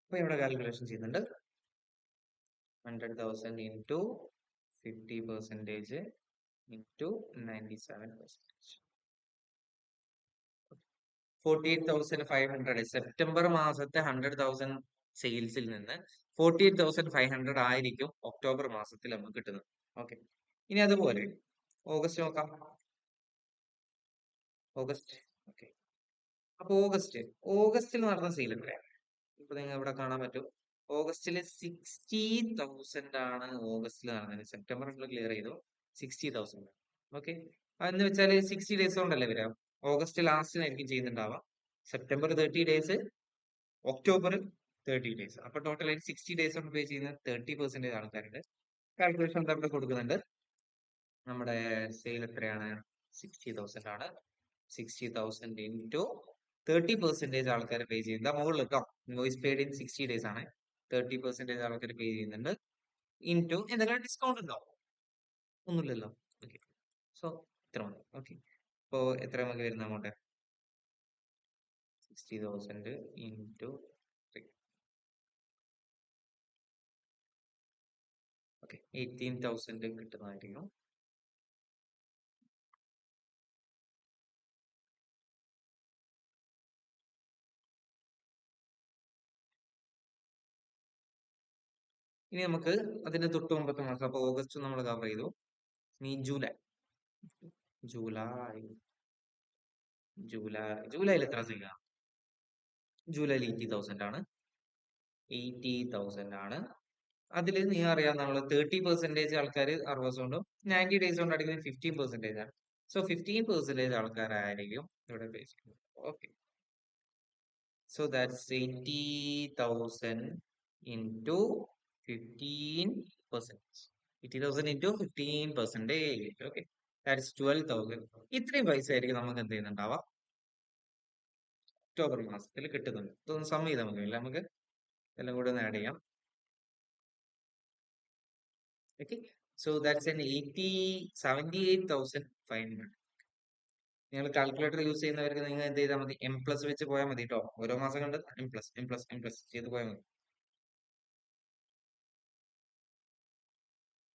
അപ്പൊ ഇവിടെ കാൽക്കുലേഷൻ ചെയ്യുന്നുണ്ട്. 100,000 ഇൻറ്റു 50% ഇൻറ്റു 97%. 48,500. സെപ്റ്റംബർ മാസത്തെ 100,000 സെയിൽസിൽ നിന്ന് 48,500 ആയിരിക്കും ഒക്ടോബർ മാസത്തിൽ നമുക്ക് കിട്ടുന്നത്. ഓക്കെ. ഇനി അതുപോലെ ഓഗസ്റ്റ് നോക്കാം. ഓഗസ്റ്റ്. ഓക്കെ. അപ്പൊ ഓഗസ്റ്റിൽ നടന്ന സെയിൽ എത്രയാണ്? ഇപ്പൊ നിങ്ങൾ ഇവിടെ കാണാൻ പറ്റും. ഓഗസ്റ്റില് 60,000 ആണ് ഓഗസ്റ്റിൽ നടന്നത്. സെപ്റ്റംബർ ക്ലിയർ ചെയ്തു. 60,000. ഓക്കെ. അതെന്ന് വെച്ചാൽ 60 ഡേയ്സ് കൊണ്ടല്ലേ വരാം. ഓഗസ്റ്റ് ലാസ്റ്റിനായിരിക്കും ചെയ്യുന്നുണ്ടാവാം. September 30 days, October 30 days. അപ്പൊ ടോട്ടൽ 60 ഡേയ്സ് കൊണ്ട് പേ ചെയ്യുന്ന 30% ആൾക്കാരുണ്ട്. കാൽക്കുലേഷൻ അവിടെ കൊടുക്കുന്നുണ്ട്. നമ്മുടെ സെയിൽ എത്രയാണ്? 60,000 ആണ്. 60,000 ഇൻറ്റു 30% ആൾക്കാർ പേ ചെയ്യുന്നത് മുകളിൽ കേട്ടോ. ഇൻവോയ്സ് പെയ്ഡ് ഇൻ 60 ഡേയ്സ് ആണ്. 30% ആൾക്കാർ പേ ചെയ്യുന്നുണ്ട്. ഇൻറ്റു എന്തെങ്കിലും ഡിസ്കൗണ്ട് ഉണ്ടോ? ഒന്നുമില്ലല്ലോ. ഓക്കെ. സോ ഇത്ര മതി. ഓക്കെ. അപ്പോ എത്ര നമുക്ക് വരുന്ന അങ്ങോട്ട്? 60,000 ഇൻറ്റു 3. ഓക്കെ. 18,000 കിട്ടുന്നതായിരിക്കും. ഇനി നമുക്ക് അതിന്റെ തൊട്ട് മുമ്പത്തെ മാസം, അപ്പൊ ഓഗസ്റ്റ് നമ്മൾ കവർ ചെയ്തു. ഇനി ജൂലൈ. ജൂലൈ ജൂലൈയിൽ എത്ര ചെയ്യാം? ജൂലൈയിൽ 80,000 ആണ്. 80,000 ആണ്. അതിൽ നീ അറിയാം, നമ്മൾ 30% ആൾക്കാർ 60 ദിവസം കൊണ്ടും 90 ഡേയ്സ് കൊണ്ട് അടിക്കുന്നത് 15% ആണ്. സോ 15% ആൾക്കാരായിരിക്കും ഇവിടെ പേ ചെയ്യുന്നത്. Okay. So that's 80,000 into 15%. 80,000 into 15%. Okay. That's 12,000. ഇത്രയും പൈസ ആയിരിക്കും നമുക്ക് എന്ത് ചെയ്യുന്നുണ്ടാവാം ഒക്ടോബർ മാസത്തിൽ കിട്ടുന്നുണ്ട്. ഇതൊന്ന് സം ചെയ്താൽ മതി അല്ലേ? നമുക്ക് എല്ലാം കൂടെ ഒന്ന് ആഡ് ചെയ്യാം. ഓക്കെ. So that's an 78,500. നിങ്ങൾ കാൽക്കുലേറ്റർ യൂസ് ചെയ്യുന്നവർക്ക് നിങ്ങൾ എന്ത് ചെയ്താൽ മതി? എം പ്ലസ് വെച്ച് പോയാൽ മതി കേട്ടോ. ഓരോ മാസം കണ്ട് എം പ്ലസ് ചെയ്ത് പോയാൽ മതി.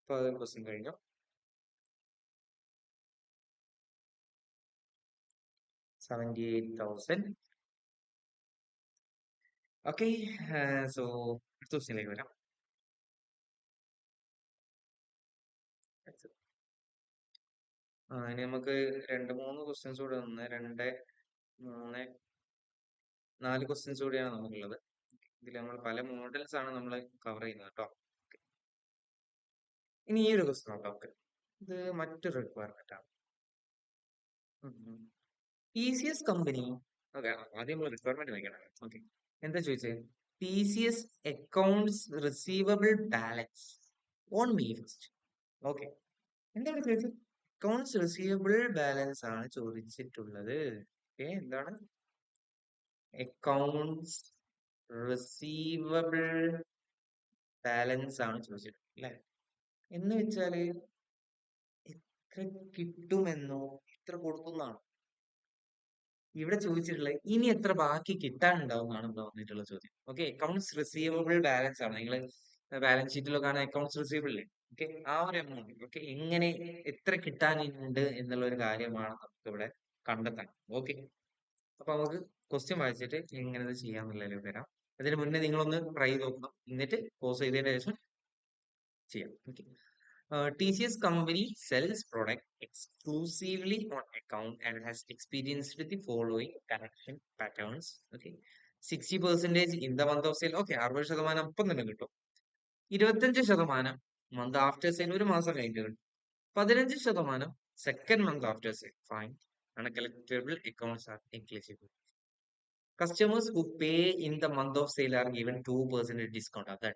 10% കഴിഞ്ഞു. $78,000. ഓക്കെ. സോ അടുത്ത ക്വസ്റ്റ്യനിലേക്ക് വരാം. ഇനി നമുക്ക് 2-3 ക്വസ്റ്റ്യൻസ് കൂടെ 1, 2, 3, 4 ക്വസ്റ്റ്യൻസ് കൂടിയാണ് നമുക്കുള്ളത്. ഇതിൽ നമ്മൾ പല മോഡൽസ് ആണ് നമ്മൾ കവർ ചെയ്യുന്നത് കേട്ടോ. ഇനി ഈ ഒരു ക്വസ്റ്റ്യൻ നോക്കാം. ഓക്കെ. ഇത് മറ്റൊരു റിക്വയർമെന്റ് ആണ്. TCS company. ഓക്കെ. ആദ്യം നമ്മൾ റിക്വയർമെന്റ് നോക്കണം. ഓക്കെ. എന്താ ചോദിച്ചത്? TCS accounts receivable balance on May 1st. Okay. എന്താണ് ചോദിച്ചത്? അക്കൗണ്ട്സ് റിസീവബിൾ ബാലൻസ് ആണ് ചോദിച്ചിട്ടുള്ളത്. ഓക്കെ. എന്താണ് അക്കൗണ്ട്സ് റിസീവബിൾ ബാലൻസ് ആണ് ചോദിച്ചത് അല്ലെ. എന്ന് വെച്ചാല് എത്ര കിട്ടുമെന്നോ എത്ര കൊടുക്കുന്നതാണ് ഇവിടെ ചോദിച്ചിട്ടുള്ളത്. ഇനി എത്ര ബാക്കി കിട്ടാനുണ്ടാവും എന്നാണ് ഇവിടെ വന്നിട്ടുള്ള ചോദ്യം. ഓക്കെ, അക്കൗണ്ട്സ് റിസീവബിൾ ബാലൻസ് ആണ്. നിങ്ങൾ ബാലൻസ് ഷീറ്റിലൊക്കെ ആണ് അക്കൗണ്ട്സ് റിസീവബിൾ ഇല്ലേ. ഓക്കെ, ആ ഒരു എമൗണ്ട് ഓക്കെ എങ്ങനെ എത്ര കിട്ടാനുണ്ട് എന്നുള്ള ഒരു കാര്യമാണ് നമുക്ക് ഇവിടെ കണ്ടെത്താൻ. ഓക്കെ, അപ്പൊ നമുക്ക് ക്വസ്റ്റ്യൻ വായിച്ചിട്ട് എങ്ങനെ ഇത് ചെയ്യാന്നുള്ളതിലേക്ക് വരാം. അതിന് മുന്നേ നിങ്ങളൊന്ന് ട്രൈ ചെയ്ത് നോക്കണം, എന്നിട്ട് പോസ് ചെയ്തതിന് ശേഷം ചെയ്യാം. Okay, TCS company sells product exclusively on account and has experienced the following collection patterns. Okay, 60% in the month of sale. Okay, 60% അപ്പം തന്നെ കിട്ടും. 25% മന്ത് ആഫ്റ്റർ സെയിൽ, ഒരു മാസം കഴിഞ്ഞിട്ട് കിട്ടും. 15% second month after sale. Fine. Uncollectible accounts are negligible. Customers who pay in the month of sale are given 2% discount. അതാ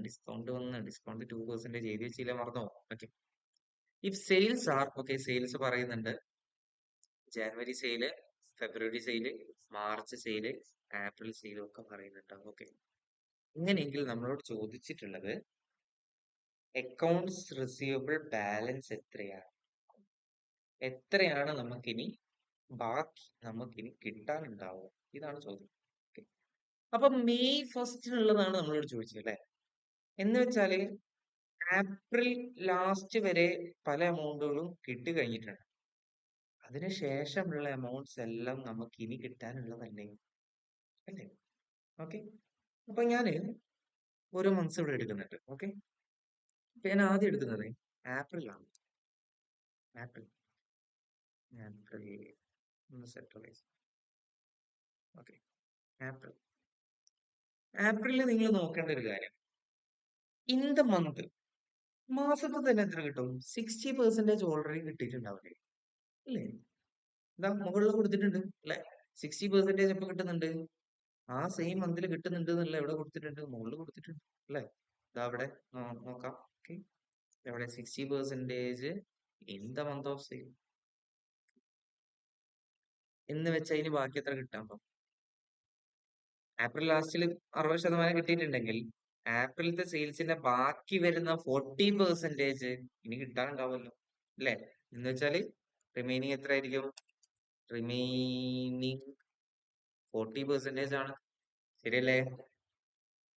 discount വന്ന് 2% എഴുതി വെച്ചില്ല, മറന്നോ. Okay, if sales are okay, sales പറയുന്നുണ്ട് January sale, February sale, March sale, April സെയിലും ഒക്കെ പറയുന്നുണ്ട്. Okay, ഇങ്ങനെയെങ്കിൽ നമ്മളോട് ചോദിച്ചിട്ടുള്ളത് അക്കൗണ്ട്സ് റിസീവബിൾ ബാലൻസ് എത്രയാണ് നമുക്കിനി കിട്ടാനുണ്ടാവും, ഇതാണ് ചോദ്യം. ഓക്കെ, അപ്പൊ മെയ് ഫസ്റ്റിനുള്ളതാണ് നമ്മളോട് ചോദിച്ചത് അല്ലെ. എന്ന് വെച്ചാല് ഏപ്രിൽ ലാസ്റ്റ് വരെ പല എമൗണ്ടുകളും കിട്ടി കഴിഞ്ഞിട്ടുണ്ട്. അതിനുശേഷമുള്ള എമൗണ്ട്സ് എല്ലാം നമുക്ക് ഇനി കിട്ടാനുള്ളതല്ലേ അല്ലേ. ഓക്കെ, അപ്പൊ ഞാന് ഓരോ മന്ത്സ് ഇവിടെ എടുക്കുന്നുണ്ട്. ഓക്കെ, അപ്പൊ ഞാൻ ആദ്യം എടുക്കുന്നത് ഏപ്രിലാണ്. ഏപ്രിൽ ഏപ്രിൽ സെറ്ററൈസ്. ഓക്കെ, ഏപ്രിൽ ഏപ്രിലിൽ നിങ്ങൾ നോക്കേണ്ട ഒരു കാര്യം, ഇൻ ദ മന്ത് മാസത്തിൽ തന്നെ എത്ര കിട്ടും? 60% ഓൾറെഡി കിട്ടിയിട്ടുണ്ടാവില്ലേ അല്ലേ. ഇതാ മുകളിൽ കൊടുത്തിട്ടുണ്ട് അല്ലെ, 60% എപ്പൊ കിട്ടുന്നുണ്ട്? ആ സെയിം മന്തിൽ കിട്ടുന്നുണ്ട് എന്നല്ല എവിടെ കൊടുത്തിട്ടുണ്ട്, മുകളിൽ കൊടുത്തിട്ടുണ്ട് അല്ലെ. ഇതാ അവിടെ നോക്കാം. ഓക്കെ, എവിടെ 60% in the month of sale എന്ന് വെച്ചാൽ ഇനി ബാക്കി എത്ര കിട്ടാൻ പോകും? ഏപ്രിൽ ലാസ്റ്റിൽ 60% കിട്ടിയിട്ടുണ്ടെങ്കിൽ ഏപ്രിലത്തെ സെയിൽസിന്റെ ബാക്കി വരുന്ന 40% ഇനി കിട്ടാനുണ്ടാവുമല്ലോ അല്ലെ. എന്ന് വെച്ചാല് റിമൈനിങ് എത്ര ആയിരിക്കും? റിമൈനിങ് 40% ആണ്, ശരിയല്ലേ.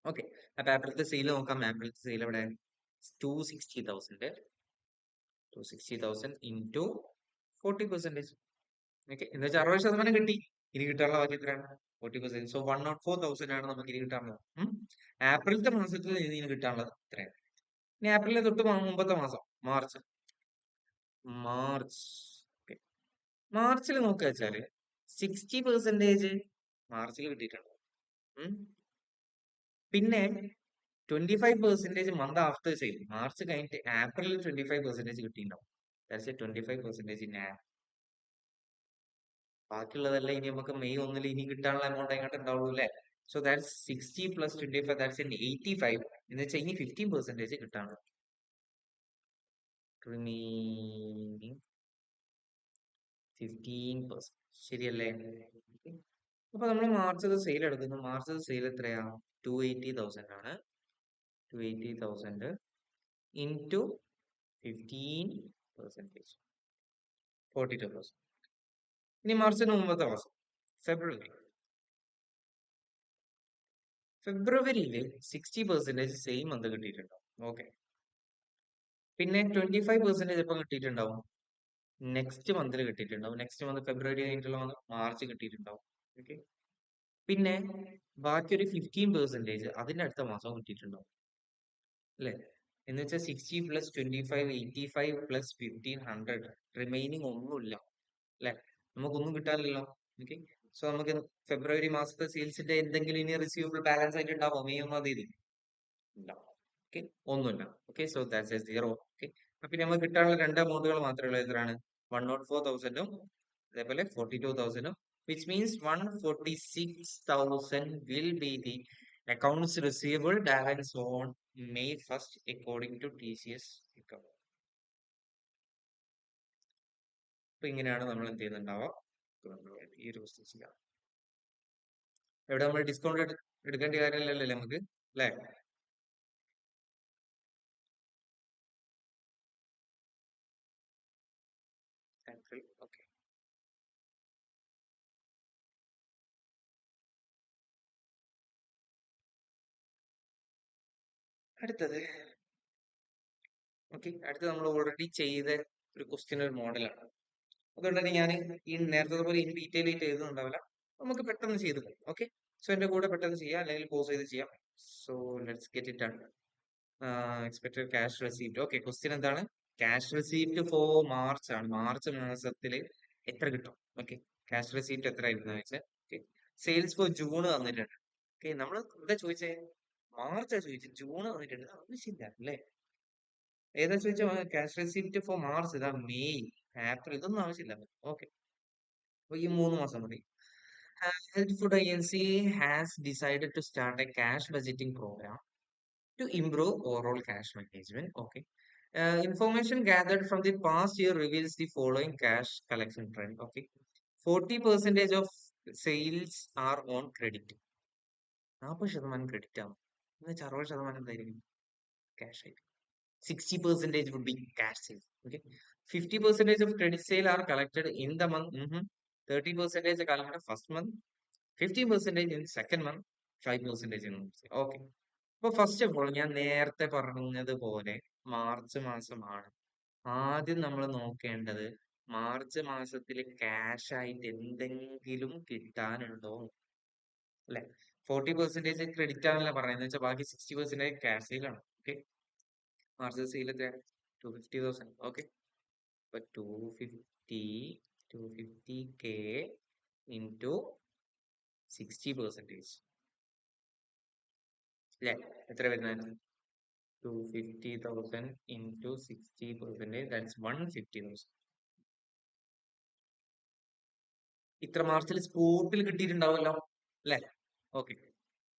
ഓക്കെ, അപ്പൊ ഏപ്രിലത്തെ സെയിൽ നോക്കാം. ഏപ്രിലത്തെ സെയിൽ എവിടെ? 260,000 ഇൻറ്റു 40%. ഓക്കെ, എന്ന് വെച്ചാൽ 60% കിട്ടി. ഇനി കിട്ടാനുള്ള ബാക്കി എത്രയാണ്? 40%. സോ 104,000 ആണ് നമുക്ക് ഇനി കിട്ടാനുള്ളത്. ഏപ്രിലത്തെ മാസത്തിൽ ഇനി കിട്ടാനുള്ളത് എത്രയാണ്? ഇനി ഏപ്രിലിലെ തൊട്ട് മുമ്പത്തെ മാസം മാർച്ച്. ഓക്കെ, മാർച്ചിൽ നോക്കുക വെച്ചാല് 60% മാർച്ചിൽ കിട്ടിയിട്ടുണ്ട്. പിന്നെ 25% മന്ത് ആഫ്റ്റർ സെയിൽ, മാർച്ച് കഴിഞ്ഞിട്ട് ഏപ്രിലിൽ 25% കിട്ടിയിട്ടുണ്ടാവും. ദാറ്റ്സ് 25% ഇൻ ബാക്കിയുള്ളതെല്ലാം ഇനി നമുക്ക് മെയ് 1 ഇനി കിട്ടാനുള്ള എമൗണ്ട് ആയിട്ട് ഉണ്ടാവുള്ളൂ അല്ലെ. So that's 60 plus 25, that's 85. എന്ന് വെച്ചാൽ ഇനി 15% കിട്ടാണ്. റിമൈനിങ് 15%, ശരിയല്ലേ. അപ്പൊ നമ്മൾ മാർച്ച് സെയിൽ എടുക്കുന്നു. മാർച്ച് സെയിൽ എത്രയാ? 280,000 ആണ്. 280,000 ഇൻറ്റു 15%, 42,000. ഇനി മാർച്ചിന് മുമ്പത്തെ മാസം ഫെബ്രുവരി. ഫെബ്രുവരിയില് 60% സെയിം മന്ത് കിട്ടിയിട്ടുണ്ടാവും. ഓക്കെ, പിന്നെ 25% എപ്പോൾ കിട്ടിയിട്ടുണ്ടാവും? നെക്സ്റ്റ് മന്തിൽ കിട്ടിയിട്ടുണ്ടാവും. നെക്സ്റ്റ് മന്ത് ഫെബ്രുവരി കഴിഞ്ഞിട്ടുള്ള മന്ത് മാർച്ച് കിട്ടിയിട്ടുണ്ടാവും. ഓക്കെ, പിന്നെ ബാക്കി ഒരു 15% അതിന്റെ അടുത്ത മാസം കിട്ടിയിട്ടുണ്ടാവും അല്ലെ. എന്ന് വെച്ചാൽ 60 പ്ലസ് 25 85 പ്ലസ് 1500, റിമൈനിങ് ഒന്നുമില്ല അല്ലെ. നമുക്കൊന്നും കിട്ടാനില്ലല്ലോ. ഓക്കെ, സോ നമുക്ക് ഫെബ്രുവരി മാസത്തെ സെയിൽസിന്റെ എന്തെങ്കിലും ഇനി റിസീവബിൾ ബാലൻസ് ആയിട്ട് ഉണ്ടാവും മെയ് 1 തീയതി? ഇല്ല. ഓക്കെ, ഒന്നുമില്ല. Okay, so that's 0. ഓക്കെ, അപ്പൊ നമുക്ക് കിട്ടാനുള്ള രണ്ട് എമൗണ്ടുകൾ മാത്രമേ ഉള്ളൂ. എത്രയാണ്? 104,000 അതേപോലെ 42,000, which means 146,000 will be the accounts receivable balance on May 1st according to TCS account. അപ്പൊ ഇങ്ങനെയാണ് നമ്മൾ എന്ത് ചെയ്യുന്നുണ്ടാവുക, ഈ ഒരു ക്വസ്റ്റ്യൻ ചെയ്യാം. എവിടെ നമ്മൾ ഡിസ്കൗണ്ട് എടുക്കേണ്ട കാര്യമില്ലല്ലോ നമുക്ക്, അല്ലേ? April, okay. അടുത്തത്, ഓക്കെ, അടുത്തത് നമ്മൾ ഓൾറെഡി ചെയ്ത ഒരു ക്വസ്റ്റ്യൻ, ഒരു മോഡലാണ്. അതുകൊണ്ട് തന്നെ ഞാൻ ഈ നേരത്തെ പോലെ ഇൻ ഡീറ്റെയിൽ ആയിട്ട് എഴുതുന്നുണ്ടാവില്ല, നമുക്ക് പെട്ടെന്ന് ചെയ്ത് പോകും. ഓക്കെ, സോ എന്റെ കൂടെ പെട്ടെന്ന് ചെയ്യാം, അല്ലെങ്കിൽ പോസ് ചെയ്ത് ചെയ്യാം. So let's get it done. Expected cash receipt, okay. Question എന്താണ്? ക്യാഷ് റെസീപ്റ്റ് ഫോർ മാർച്ച് ആണ്. മാർച്ച് മാസത്തിൽ എത്ര കിട്ടും? ഓക്കെ, ക്യാഷ് റെസീപ്റ്റ് എത്ര ആയിരുന്നു വെച്ചാൽ, ഓക്കെ. സെയിൽസ് ഫോർ ജൂൺ തന്നിട്ടുണ്ട്. ഓക്കെ, നമ്മൾ എന്താ ചോദിച്ചേ? മാർച്ചാ ചോദിച്ചത്, ജൂൺ തന്നിട്ടുണ്ട്, ആവശ്യമില്ല അല്ലേ? ഏതാ ചോദിച്ചാൽ ക്യാഷ് റെസിപ്റ്റ് ഫോർ മാർച്ച്, ഇതാ മെയ്, ഏപ്രിൽ, ഇതൊന്നും ആവശ്യമില്ല. ഓക്കെ, അപ്പൊ ഈ 3 മാസം മതി. Health Food Agency has decided to start a cash budgeting program to improve overall cash management. Okay. Information gathered from the past year reveals the following cash collection trend. Okay. 40% of sales are on credit. 40% credit ആണ്. എന്ന് വെച്ചാൽ 60% എന്തായിരിക്കും? Cash ആയിരിക്കും. 60% would be cash sales. Okay. 50% of credit sale are collected in the month. 30% collected first month. 15% in second month. 5% in month. Okay. അപ്പൊ first of all ഞാൻ നേരത്തെ പറഞ്ഞതുപോലെ March മാസമാണ് ആദ്യം നമ്മൾ നോക്കേണ്ടത്. മാർച്ച് മാസത്തിൽ ക്യാഷ് ആയിട്ട് എന്തെങ്കിലും കിട്ടാനുണ്ടോ, അല്ലെ? 40% ക്രെഡിറ്റ് ആണല്ലോ പറയുന്നത്, വെച്ചാൽ ബാക്കി 60% ക്യാഷ് സെയിലാണ്. ഓക്കെ, മാർച്ച് സെയിൽ എത്ര? 250,000. ഓക്കെ, അപ്പൊ 250K ഇൻറ്റു 60%, അല്ലെ? എത്ര വരുന്നത്? 250,000 ഇൻറ്റു 60%, ദാറ്റ്സ് 150,000. ഇത്ര മാർച്ചിൽ സ്പോട്ടിൽ കിട്ടിയിട്ടുണ്ടാവുമല്ലോ, അല്ലെ? ഓക്കെ,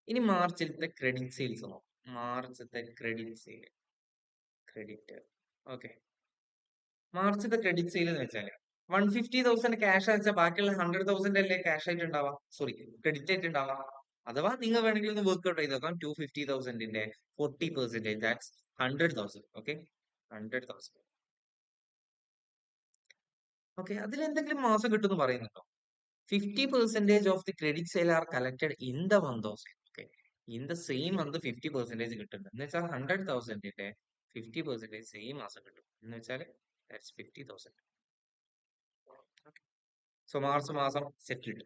ഇനി മാർച്ചിലത്തെ ക്രെഡിറ്റ് സെയിൽസ് നോക്കാം. മാർച്ചത്തെ ക്രെഡിറ്റ് സെയിൽ, ക്രെഡിറ്റ്, ഓക്കെ. മാർച്ചത്തെ ക്രെഡിറ്റ് സെയിൽ എന്ന് വെച്ചാൽ 150,000 ക്യാഷ് അയച്ചാൽ ബാക്കിയുള്ള 100,000 അല്ലേ ക്യാഷ് ആയിട്ട് ഉണ്ടാവാം, സോറി ക്രെഡിറ്റ് ആയിട്ട് ഉണ്ടാവാം. അഥവാ നിങ്ങൾ വേണമെങ്കിൽ ഒന്ന് വർക്ക്ഔട്ട് ചെയ്ത് നോക്കാം. 250,000ന്റെ 40%, ദാറ്റ്സ് 100,000. ഓക്കെ, 100,000. ഓക്കെ, അതിൽ എന്തെങ്കിലും മാസം കിട്ടുമെന്ന് പറയുന്നുണ്ടോ? 50% of the credit sale are collected in the month of, okay, in the same month 50% കിട്ടുന്നുണ്ട്. എന്ന് വെച്ചാൽ 100,000ന്റെ 50% സെയിം മാസം കിട്ടും. എന്ന് വെച്ചാൽ ദാറ്റ്സ് 50,000. സോ മാർച്ച് മാസം സെറ്റിൽഡ്.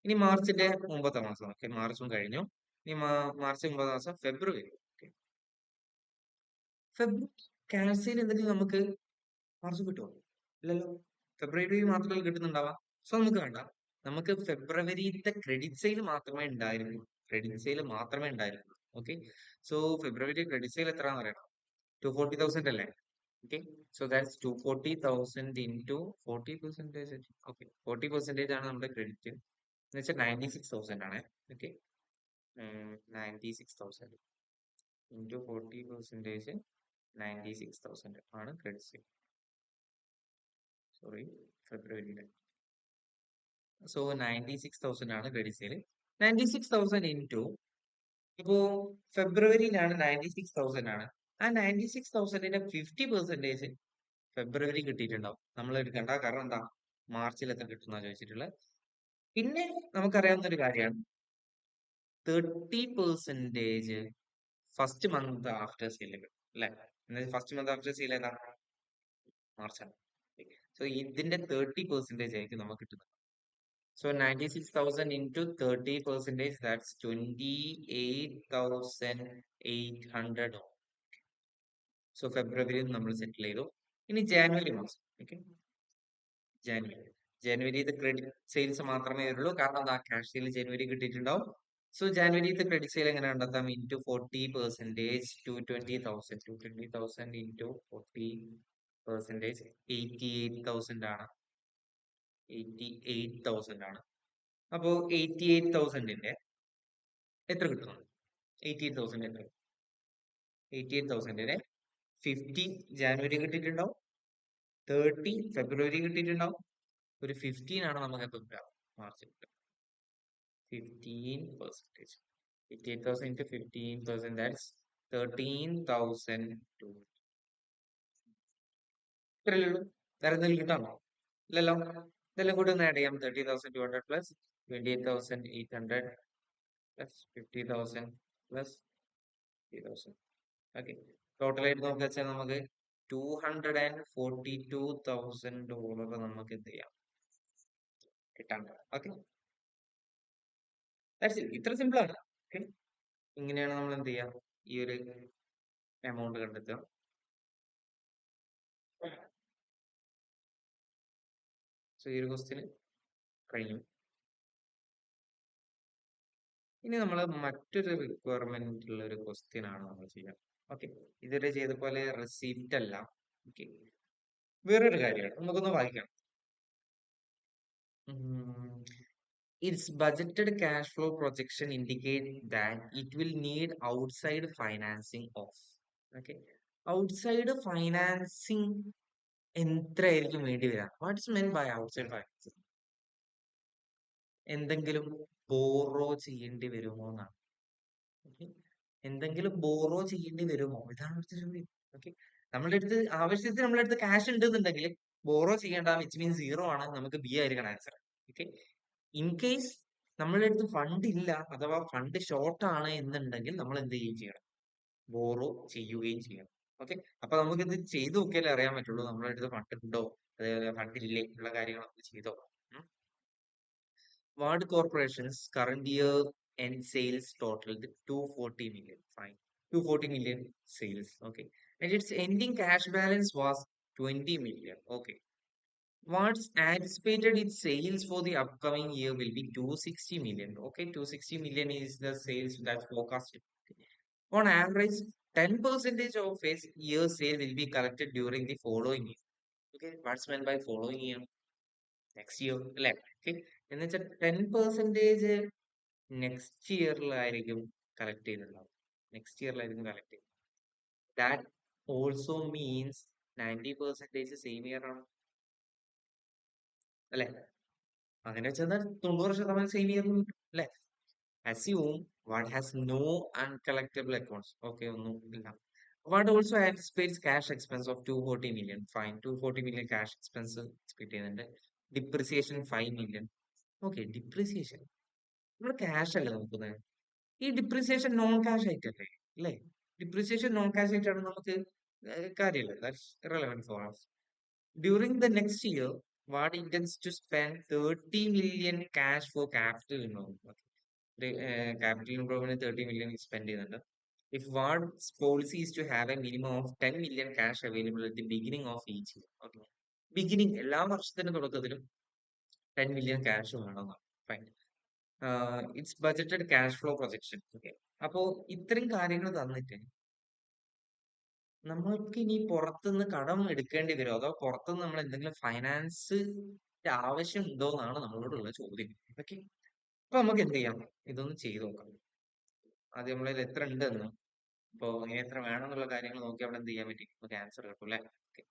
ഇനി മാർച്ചിന്റെ മുമ്പത്തെ മാസം, ഓക്കെ, മാർച്ചും കഴിഞ്ഞു. ഇനി മാർച്ച് മുമ്പത്തെ മാസം ഫെബ്രുവരി. ഓക്കെ, ഫെബ്രുവരി ക്യാഷ് സെയിൽ എന്തെങ്കിലും നമുക്ക് മാർച്ച് കിട്ടുമോ? ഇല്ലല്ലോ, ഫെബ്രുവരി മാത്രമേ കിട്ടുന്നുണ്ടാവാം. സോ നമുക്ക് വേണ്ട, നമുക്ക് ഫെബ്രുവരിത്തെ ക്രെഡിറ്റ് സെയിൽ മാത്രമേ ഉണ്ടായിരുന്നു, ക്രെഡിറ്റ് സെയിൽ മാത്രമേ ഉണ്ടായിരുന്നു. ഓക്കെ, സോ ഫെബ്രുവരി ക്രെഡിറ്റ് സെയിൽ എത്രയാണെന്ന് അറിയണം. 240,000 അല്ലേ? Okay, so that's 240,000 into 40%. Okay, 40% ആണ് നമ്മുടെ ക്രെഡിറ്റ്, എന്ന് വെച്ചാൽ 96,000 ആണ്. ഓക്കെ, 96,000 ഇൻറ്റു 40%, 96,000 ആണ് ക്രെഡിറ്റ് സെയിൽ. സോറി, ഫെബ്രുവരിയിലെ. സോ 96,000 ആണ് ക്രെഡിറ്റ് സെയിൽ. 96,000 ഇൻറ്റു, ഇപ്പോ ഫെബ്രുവരിയിലാണ് 96,000 ആണ്. ആ 96,000ന്റെ 50% ഫെബ്രുവരി കിട്ടിയിട്ടുണ്ടാവും. നമ്മൾ എടുക്കേണ്ട, കാരണം എന്താ, മാർച്ചിൽ എത്ര കിട്ടുന്ന ചോദിച്ചിട്ടുള്ളത്. പിന്നെ നമുക്കറിയാവുന്ന ഒരു കാര്യമാണ് 30% ഫസ്റ്റ് മന്ത് ആഫ്റ്റർ സെയിൽ കിട്ടും, അല്ലെ? ഫസ്റ്റ് മന്ത് ആഫ്റ്റർ സെയിൽ ഏതാ? മാർച്ചാണ്. സോ ഇതിന്റെ 30% ആയിരിക്കും നമുക്ക് കിട്ടുന്നത്. So 96,000 into 30%, that's 28,800. So ഫെബ്രുവരി നമ്മൾ സെറ്റിൽ ചെയ്തു. ഇനി ജാനുവരി മാസം, ഓക്കെ, ജനുവരിത്തെ ക്രെഡിറ്റ് സെയിൽസ് മാത്രമേ വരുള്ളൂ, കാരണം എന്താ, ക്യാഷ് സെയിൽ ജനുവരി കിട്ടിയിട്ടുണ്ടാവും. സോ ജനുവരിത്തെ ക്രെഡിറ്റ് സെയിൽ എങ്ങനെ കണ്ടെത്താം? ഇൻറ്റു 40%, 220,000 ഇൻറ്റു 40%, 88,000 ആണ്. 88,000 ആണ്. അപ്പോ 88,000ന്റെ എത്ര കിട്ടുന്നു? 88,000 എത്ര? 88,000ന്റെ 50 ജാനുവരി കിട്ടിയിട്ടുണ്ടാവും, 30 ഫെബ്രുവരി കിട്ടിയിട്ടുണ്ടാവും, ഒരു 15 ആണ് നമുക്ക് എപ്പോൾ കിട്ടുക? മാർച്ച് കിട്ടുക. 15%. 58,000 into 15%, that's 13,000. ഇത്രയല്ലേ ഉള്ളൂ? വേറെ എന്തെങ്കിലും കിട്ടാമോ? ഇല്ലല്ലോ. ഇതെല്ലാം കൂടി ഒന്ന് ആഡ് ചെയ്യാം. 30,200 പ്ലസ് 28,800 പ്ലസ് 50,000 പ്ലസ് 50,000. ഓക്കെ, ടോട്ടലായിട്ട് നോക്കുക വെച്ചാൽ നമുക്ക് $242,000 നമുക്ക് എന്ത് ചെയ്യാം, കിട്ടാണ്ട്. ഓക്കെ, ഇത്ര സിമ്പിൾ ആണ്. ഓക്കെ, ഇങ്ങനെയാണ് നമ്മൾ എന്ത് ചെയ്യാം, ഈ ഒരു എമൗണ്ട് കണ്ടെത്തുക. സോ ഈ ഒരു ക്വസ്റ്റ്യൻ കഴിഞ്ഞു. ഇനി നമ്മൾ മറ്റൊരു റിക്വയർമെന്റ് ഉള്ള ഒരു ക്വസ്റ്റ്യൻ ആണ് നമ്മൾ ചെയ്യാം. ഓക്കെ, ഇതുവരെ ചെയ്ത പോലെ റെസിപ്റ്റ് അല്ല. ഓക്കെ, വേറൊരു കാര്യമാണ്, നമുക്കൊന്ന് വായിക്കാം. Its budgeted cash flow projection indicate that it will need outside financing of. Okay, outside financing എത്രയായിരിക്കും വേണ്ടി വരിക? What's meant by outside financing? എന്തെങ്കിലും ബോറോ ചെയ്യേണ്ടി വരുമോ എന്നാണ്. ഓക്കെ, എന്തെങ്കിലും ബോറോ ചെയ്യേണ്ടി വരുമോ, ഇതാണ് അടുത്ത ചോദ്യം. ഓക്കെ, നമ്മളുടെ അടുത്ത് ആവശ്യത്തിന് നമ്മളുടെ അടുത്ത് ക്യാഷ് ഉണ്ടെന്നുണ്ടെങ്കിൽ ബോറോ ചെയ്യേണ്ട, വിച്ച് മീൻസ് സീറോ ആണ്, നമുക്ക് ബി ആയിരിക്കണം ആൻസർ. ഓക്കെ, ഇൻ കേസ് നമ്മളുടെ അടുത്ത് ഫണ്ട് ഇല്ല അഥവാ ഫണ്ട് ഷോർട്ട് ആണ് എന്നുണ്ടെങ്കിൽ നമ്മൾ എന്ത് ചെയ്യുകയും ചെയ്യണം, ബോറോ ചെയ്യുകയും ചെയ്യണം. ഓക്കെ, അപ്പൊ നമുക്ക് ഇത് ചെയ്തു നോക്കിയാലേ അറിയാൻ പറ്റുള്ളൂ നമ്മുടെ അടുത്ത് ഫണ്ട് ഉണ്ടോ, അതേപോലെ ഫണ്ട് ഇല്ലേ ഉള്ള കാര്യങ്ങൾ നമുക്ക് ചെയ്തോ. Ward Corporation's current year end sales totaled 240 million. Fine. 240 million sales. Okay. And its ending cash balance was 20 million. Okay. What's anticipated its sales for the upcoming year will be 260 million. Okay. 260 million is the sales that's forecasted. Okay. On average, 10% of a year sale will be collected during the following year. Okay. What's meant by following year? Next year. Okay. എന്ന് വെച്ചാൽ 10% next ഇയറിലായിരിക്കും collect ചെയ്തിട്ടുണ്ടാവും. Next ഇയറിലായിരിക്കും collect ചെയ്യുന്നത്. That also means 90% same year ആണ് അല്ലെ? അങ്ങനെ വെച്ചാൽ 90% സെയിം ഇയർ അല്ലെ? Assume what has no uncollectible accounts. Okay, ഒന്നും ഇല്ല. What also anticipates cash expense of 240 million. Fine, 240 million cash expense expect ചെയ്യുന്നുണ്ട്. Depreciation 5 million. ഓക്കെ, ഡിപ്രിസിയേഷൻ നമ്മൾ ക്യാഷ് അല്ലേ നോക്കുന്നത്. ഈ ഡിപ്രിസിയേഷൻ നോൺ ക്യാഷ് ആയിട്ടല്ലേ അല്ലേ? ഡിപ്രിസിയേഷൻ നോൺ ക്യാഷ് ആയിട്ടാണ് നമുക്ക് കാര്യമില്ല. That's irrelevant for us. During the next year, Ward intends to spend 30 million cash for capital improvement. Capital improvement 30 million spend ചെയ്യുന്നുണ്ട്. If Ward's policy is to have a minimum of 10 million cash available at the beginning of each year. Okay. Beginning എല്ലാ വർഷത്തിന്റെ തുടക്കത്തിലും 10 million cash വേണമെന്നാണ്. Fine. It's budgeted cash flow projection. Okay, അപ്പോ ഇത്രയും കാര്യങ്ങൾ തന്നിട്ട് നമ്മൾക്ക് ഇനി പുറത്തുനിന്ന് കടം എടുക്കേണ്ടി വരുമോ, അതോ പുറത്തുനിന്ന് നമ്മൾ എന്തെങ്കിലും ഫൈനാൻസ് ആവശ്യം ഉണ്ടോ എന്നാണ് നമ്മളോടുള്ള ചോദ്യം. ഓക്കെ, അപ്പൊ നമുക്ക് എന്ത് ചെയ്യാം, ഇതൊന്ന് ചെയ്ത് നോക്കാം. ആദ്യം നമ്മളതിൽ എത്ര ഉണ്ടെന്ന്, ഇപ്പൊ ഇനി എത്ര വേണം എന്നുള്ള കാര്യങ്ങൾ നോക്കി അവിടെ എന്ത് ചെയ്യാൻ പറ്റി, നമുക്ക് ആൻസർ കിട്ടും അല്ലെ? ഓക്കെ,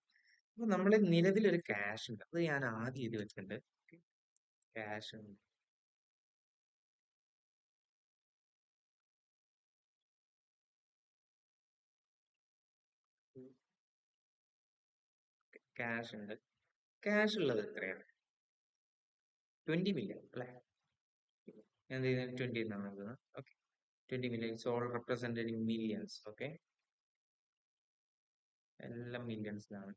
അപ്പൊ നമ്മളെ നിലവിലൊരു ക്യാഷ് ഉണ്ട്, അത് ഞാൻ ആദ്യം ഇത് വെച്ചിട്ടുണ്ട്. ക്യാഷ് ഉണ്ട്, ക്യാഷ് ഉണ്ട്. ക്യാഷ് ഉള്ളത് എത്രയാണ്? 20 million അല്ലെ? എന്ത് ചെയ്യുന്നത്, 20 എന്നാണ് നോക്കുന്നത്. Okay, 20 million is all represented in millions. Okay, എല്ലാം മില്യൺസിലാണ്.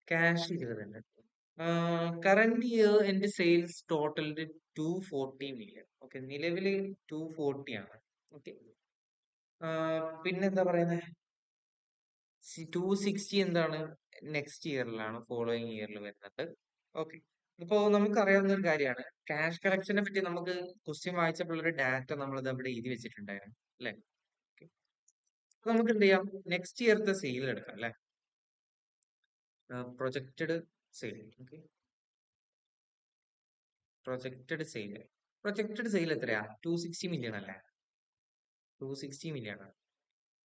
ക്യാഷ് 20 ഉണ്ട്. കറന്റ് ഇയർ എന്റെ സെയിൽസ് ടോട്ടൽഡ് 240 million. ഓക്കെ, നിലവില് 240 ആണ്. ഓക്കെ, പിന്നെന്താ പറയുന്നത്, 260 എന്താണ്, നെക്സ്റ്റ് ഇയറിലാണ്, ഫോളോയിങ് ഇയറിൽ വരുന്നത്. ഓക്കെ, ഇപ്പോ നമുക്കറിയാവുന്ന ഒരു കാര്യമാണ്, ക്യാഷ് കളക്ഷനെ പറ്റി നമുക്ക് ക്വസ്റ്റ്യൻ വായിച്ചപ്പോൾ ഒരു ഡാറ്റ നമ്മൾ അവിടെ എഴുതി വെച്ചിട്ടുണ്ടായിരുന്നു അല്ലെ? നമുക്ക് എന്ത് ചെയ്യാം, നെക്സ്റ്റ് ഇയർത്തെ സെയിൽ എടുക്കാം അല്ലെ? Projected sale. Okay, projected sale എത്രയാ, 260 million അല്ലേ? 260 million ആണ്.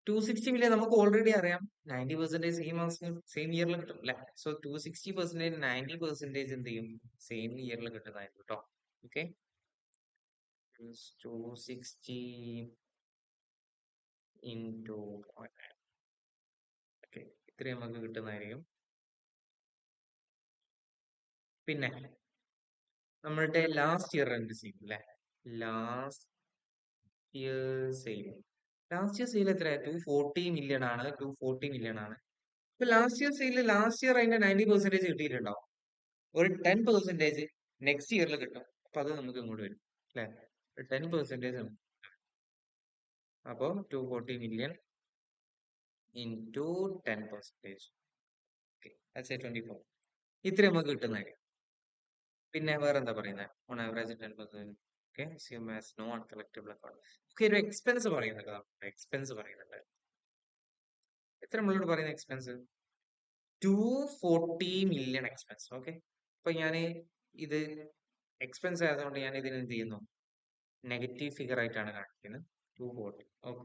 260 million നമുക്ക് ഓൾറെഡി അറിയാം, 90% സെയിം മാസം സെയിം ഇയറിൽ കിട്ടും അല്ലെ? സോ 260% 90% എന്ത് ചെയ്യും, സെയിം ഇയറിൽ കിട്ടുന്നതായിരിക്കും കേട്ടോ. Okay, 260 into 0.9. ഓക്കെ, ഇത്രയും നമുക്ക് കിട്ടുന്നതായിരിക്കും. പിന്നെ നമ്മളുടെ ലാസ്റ്റ് ഇയർ എന്ത് ചെയ്യും അല്ലെ? ലാസ്റ്റ് ഇയർ സെയിൽ എത്ര? 240 million ആണ്. 240 million ആണ്. ഇപ്പൊ ലാസ്റ്റ് ഇയർ അതിന്റെ 90% കിട്ടിയിട്ടുണ്ടാവും. ഒരു 10% നെക്സ്റ്റ് ഇയറിൽ കിട്ടും. അപ്പൊ അത് നമുക്ക് ഇങ്ങോട്ട് വരും അല്ലെ? 10% അപ്പൊ 240 million into 10%. ഓക്കെ, 24. ഇത്രയും നമുക്ക് കിട്ടുന്നതായിരിക്കും. പിന്നെ വേറെ എന്താ പറയുന്നത്? On average 10%. Okay, assume as no uncollectible account. Okay, ഒരു എക്സ്പെൻസ് പറയുന്നുണ്ട്. എത്ര നമ്മളോട് പറയുന്ന എക്സ്പെൻസ്? 240 million expense. ഓക്കെ, അപ്പൊ ഞാൻ ഇത് എക്സ്പെൻസ് ആയതുകൊണ്ട് ഞാൻ ഇതിന് എന്ത് ചെയ്യുന്നു? നെഗറ്റീവ് ഫിഗർ ആയിട്ടാണ് കാണിക്കുന്നത്. 240. ഓക്കെ,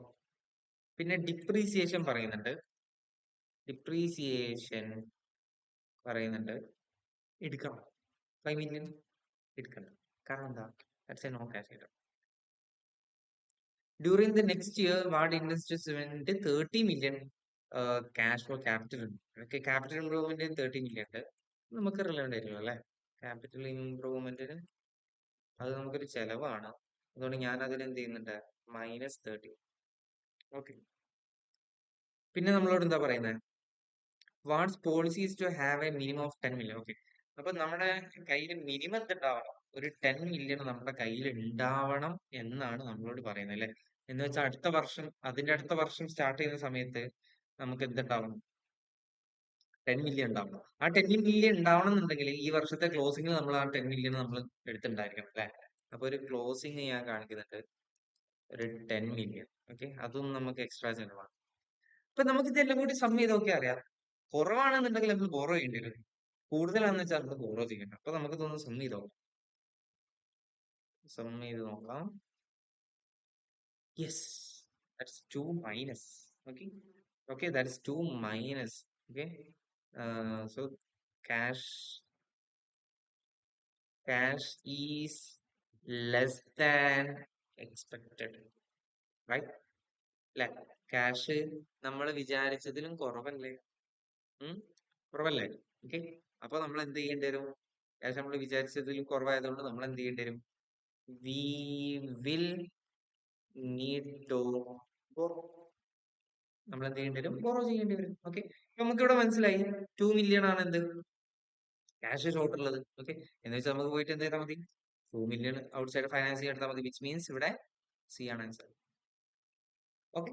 പിന്നെ ഡിപ്രീസിയേഷൻ പറയുന്നുണ്ട്. എടുക്കണം. 5 million എടുക്കണം. കാരണം എന്താ? That's a no cash item. During the next year ward investment 30 million cash flow capital ഉണ്ട്. ഓക്കെ, ക്യാപിറ്റൽ ഇംപ്രൂവ്മെന്റ് 30 million ഉണ്ട്. നമുക്ക് റിലവൻ്റ് ആയിരിക്കും അല്ലെ? ക്യാപിറ്റൽ ഇംപ്രൂവ്മെന്റിന് അത് നമുക്കൊരു ചെലവാണ്. അതുകൊണ്ട് ഞാൻ അതിന് എന്ത് ചെയ്യുന്നുണ്ട്? -30. ഓക്കെ, പിന്നെ നമ്മളോട് എന്താ പറയുന്നത്? What's policies to have a minimum of 10 million. Okay, അപ്പൊ നമ്മുടെ കയ്യിൽ മിനിമം എന്തുണ്ടാവണം? ഒരു 10 million നമ്മുടെ കയ്യിൽ ഉണ്ടാവണം എന്നാണ് നമ്മളോട് പറയുന്നത് അല്ലെ? എന്ന് വെച്ചാൽ അതിന്റെ അടുത്ത വർഷം സ്റ്റാർട്ട് ചെയ്യുന്ന സമയത്ത് നമുക്ക് എന്തുണ്ടാവണം? 10 million ഉണ്ടാവണം. ആ 10 million ഉണ്ടാവണം എന്നുണ്ടെങ്കിൽ ഈ വർഷത്തെ ക്ലോസിംഗിൽ നമ്മൾ ആ 10 million നമ്മൾ എടുത്തിട്ടുണ്ടായിരിക്കണം അല്ലെ? അപ്പൊ ഒരു ക്ലോസിംഗ് ഞാൻ കാണിക്കുന്നുണ്ട്, ഒരു 10 million. ഓക്കെ, അതും നമുക്ക് എക്സ്ട്രാ ചെലവാണ്. അപ്പൊ നമുക്ക് ഇതെല്ലാം കൂടി സം ചെയ്ത് നോക്കിയാൽ അറിയാം. കുറവാണെന്നുണ്ടെങ്കിൽ നമ്മൾ ബോറോ ചെയ്യേണ്ടി വരും. കൂടുതലാണെന്ന് വെച്ചാൽ നമുക്ക് ബോറോ ചെയ്യണം. അപ്പൊ നമുക്ക് തോന്നുന്നു സം ചെയ്ത് നോക്കാം. Yes, that's 2 minus. Okay, that's 2 minus. Okay, so cash is less than expected, right? അല്ലെ? ക്യാഷ് നമ്മൾ വിചാരിച്ചതിലും കുറവല്ലേ? കുറവല്ലേ? ഓക്കെ, അപ്പൊ നമ്മൾ എന്ത് ചെയ്യേണ്ടി വരും? ക്യാഷ് നമ്മൾ വിചാരിച്ചതിലും കുറവായതുകൊണ്ട് നമ്മൾ എന്ത് ചെയ്യേണ്ടി വരും? We will need to borrow. നമ്മൾ എന്ത് ചെയ്യേണ്ടി വരും? ബോറോ ചെയ്യേണ്ടി വരും. ഓക്കെ, നമുക്ക് ഇവിടെ മനസ്സിലായി 2 million ആണ് എന്ത് ക്യാഷ് ഷോർട്ട് ഉള്ളത്. ഓക്കെ, എന്ന് വെച്ചാൽ നമുക്ക് പോയിട്ട് എന്ത് ചെയ്താൽ മതി? 2 million ഔട്ട്സൈഡ് ഫൈനാൻസിങ് എടുത്താൽ മതി. വിച്ച് മീൻസ് ഇവിടെ സി ആണ് ആൻസർ. ഓക്കെ,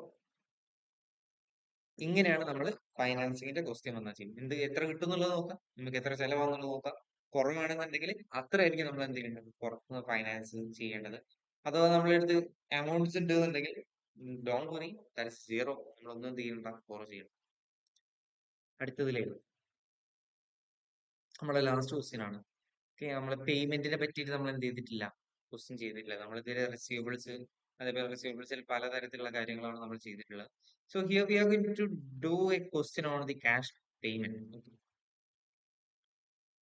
ഇങ്ങനെയാണ് നമ്മൾ ഫൈനാൻസിങ്ങിന്റെ ക്വസ്റ്റ്യൻ വന്നാൽ ചെയ്യും. എത്ര കിട്ടും എന്നുള്ളത് നോക്കാം, നമുക്ക് എത്ര ചെലവാണെന്നുള്ളത് നോക്കാം. കുറവാണെന്നുണ്ടെങ്കിൽ അത്രയായിരിക്കും നമ്മൾ എന്ത് ചെയ്യേണ്ടത്? പുറത്തുനിന്ന് ഫൈനാൻസ് ചെയ്യേണ്ടത്. അഥവാ നമ്മളെടുത്ത് എമൗണ്ട്സ് ഉണ്ട് എന്നുണ്ടെങ്കിൽ don't worry, that is zero. നമ്മളൊന്നും എന്ത് ചെയ്യണ്ട, ബോറോ ചെയ്യണം. അടുത്തതിലേക്ക് നമ്മുടെ ലാസ്റ്റ് ക്വസ്റ്റ്യൻ ആണ്. ഓക്കെ, നമ്മൾ പേയ്മെന്റിനെ പറ്റിയിട്ട് നമ്മൾ എന്ത് ചെയ്തിട്ടില്ല? ക്വസ്റ്റ്യൻ ചെയ്തിട്ടില്ല. നമ്മൾ ഇതിൽ റിസീവബിൾസ്, അതേപോലെ റിസീവബിൾസിൽ പലതരത്തിലുള്ള കാര്യങ്ങളാണ് നമ്മൾ ചെയ്തിട്ടുള്ളത്. So here we are going to do a question on the cash payment.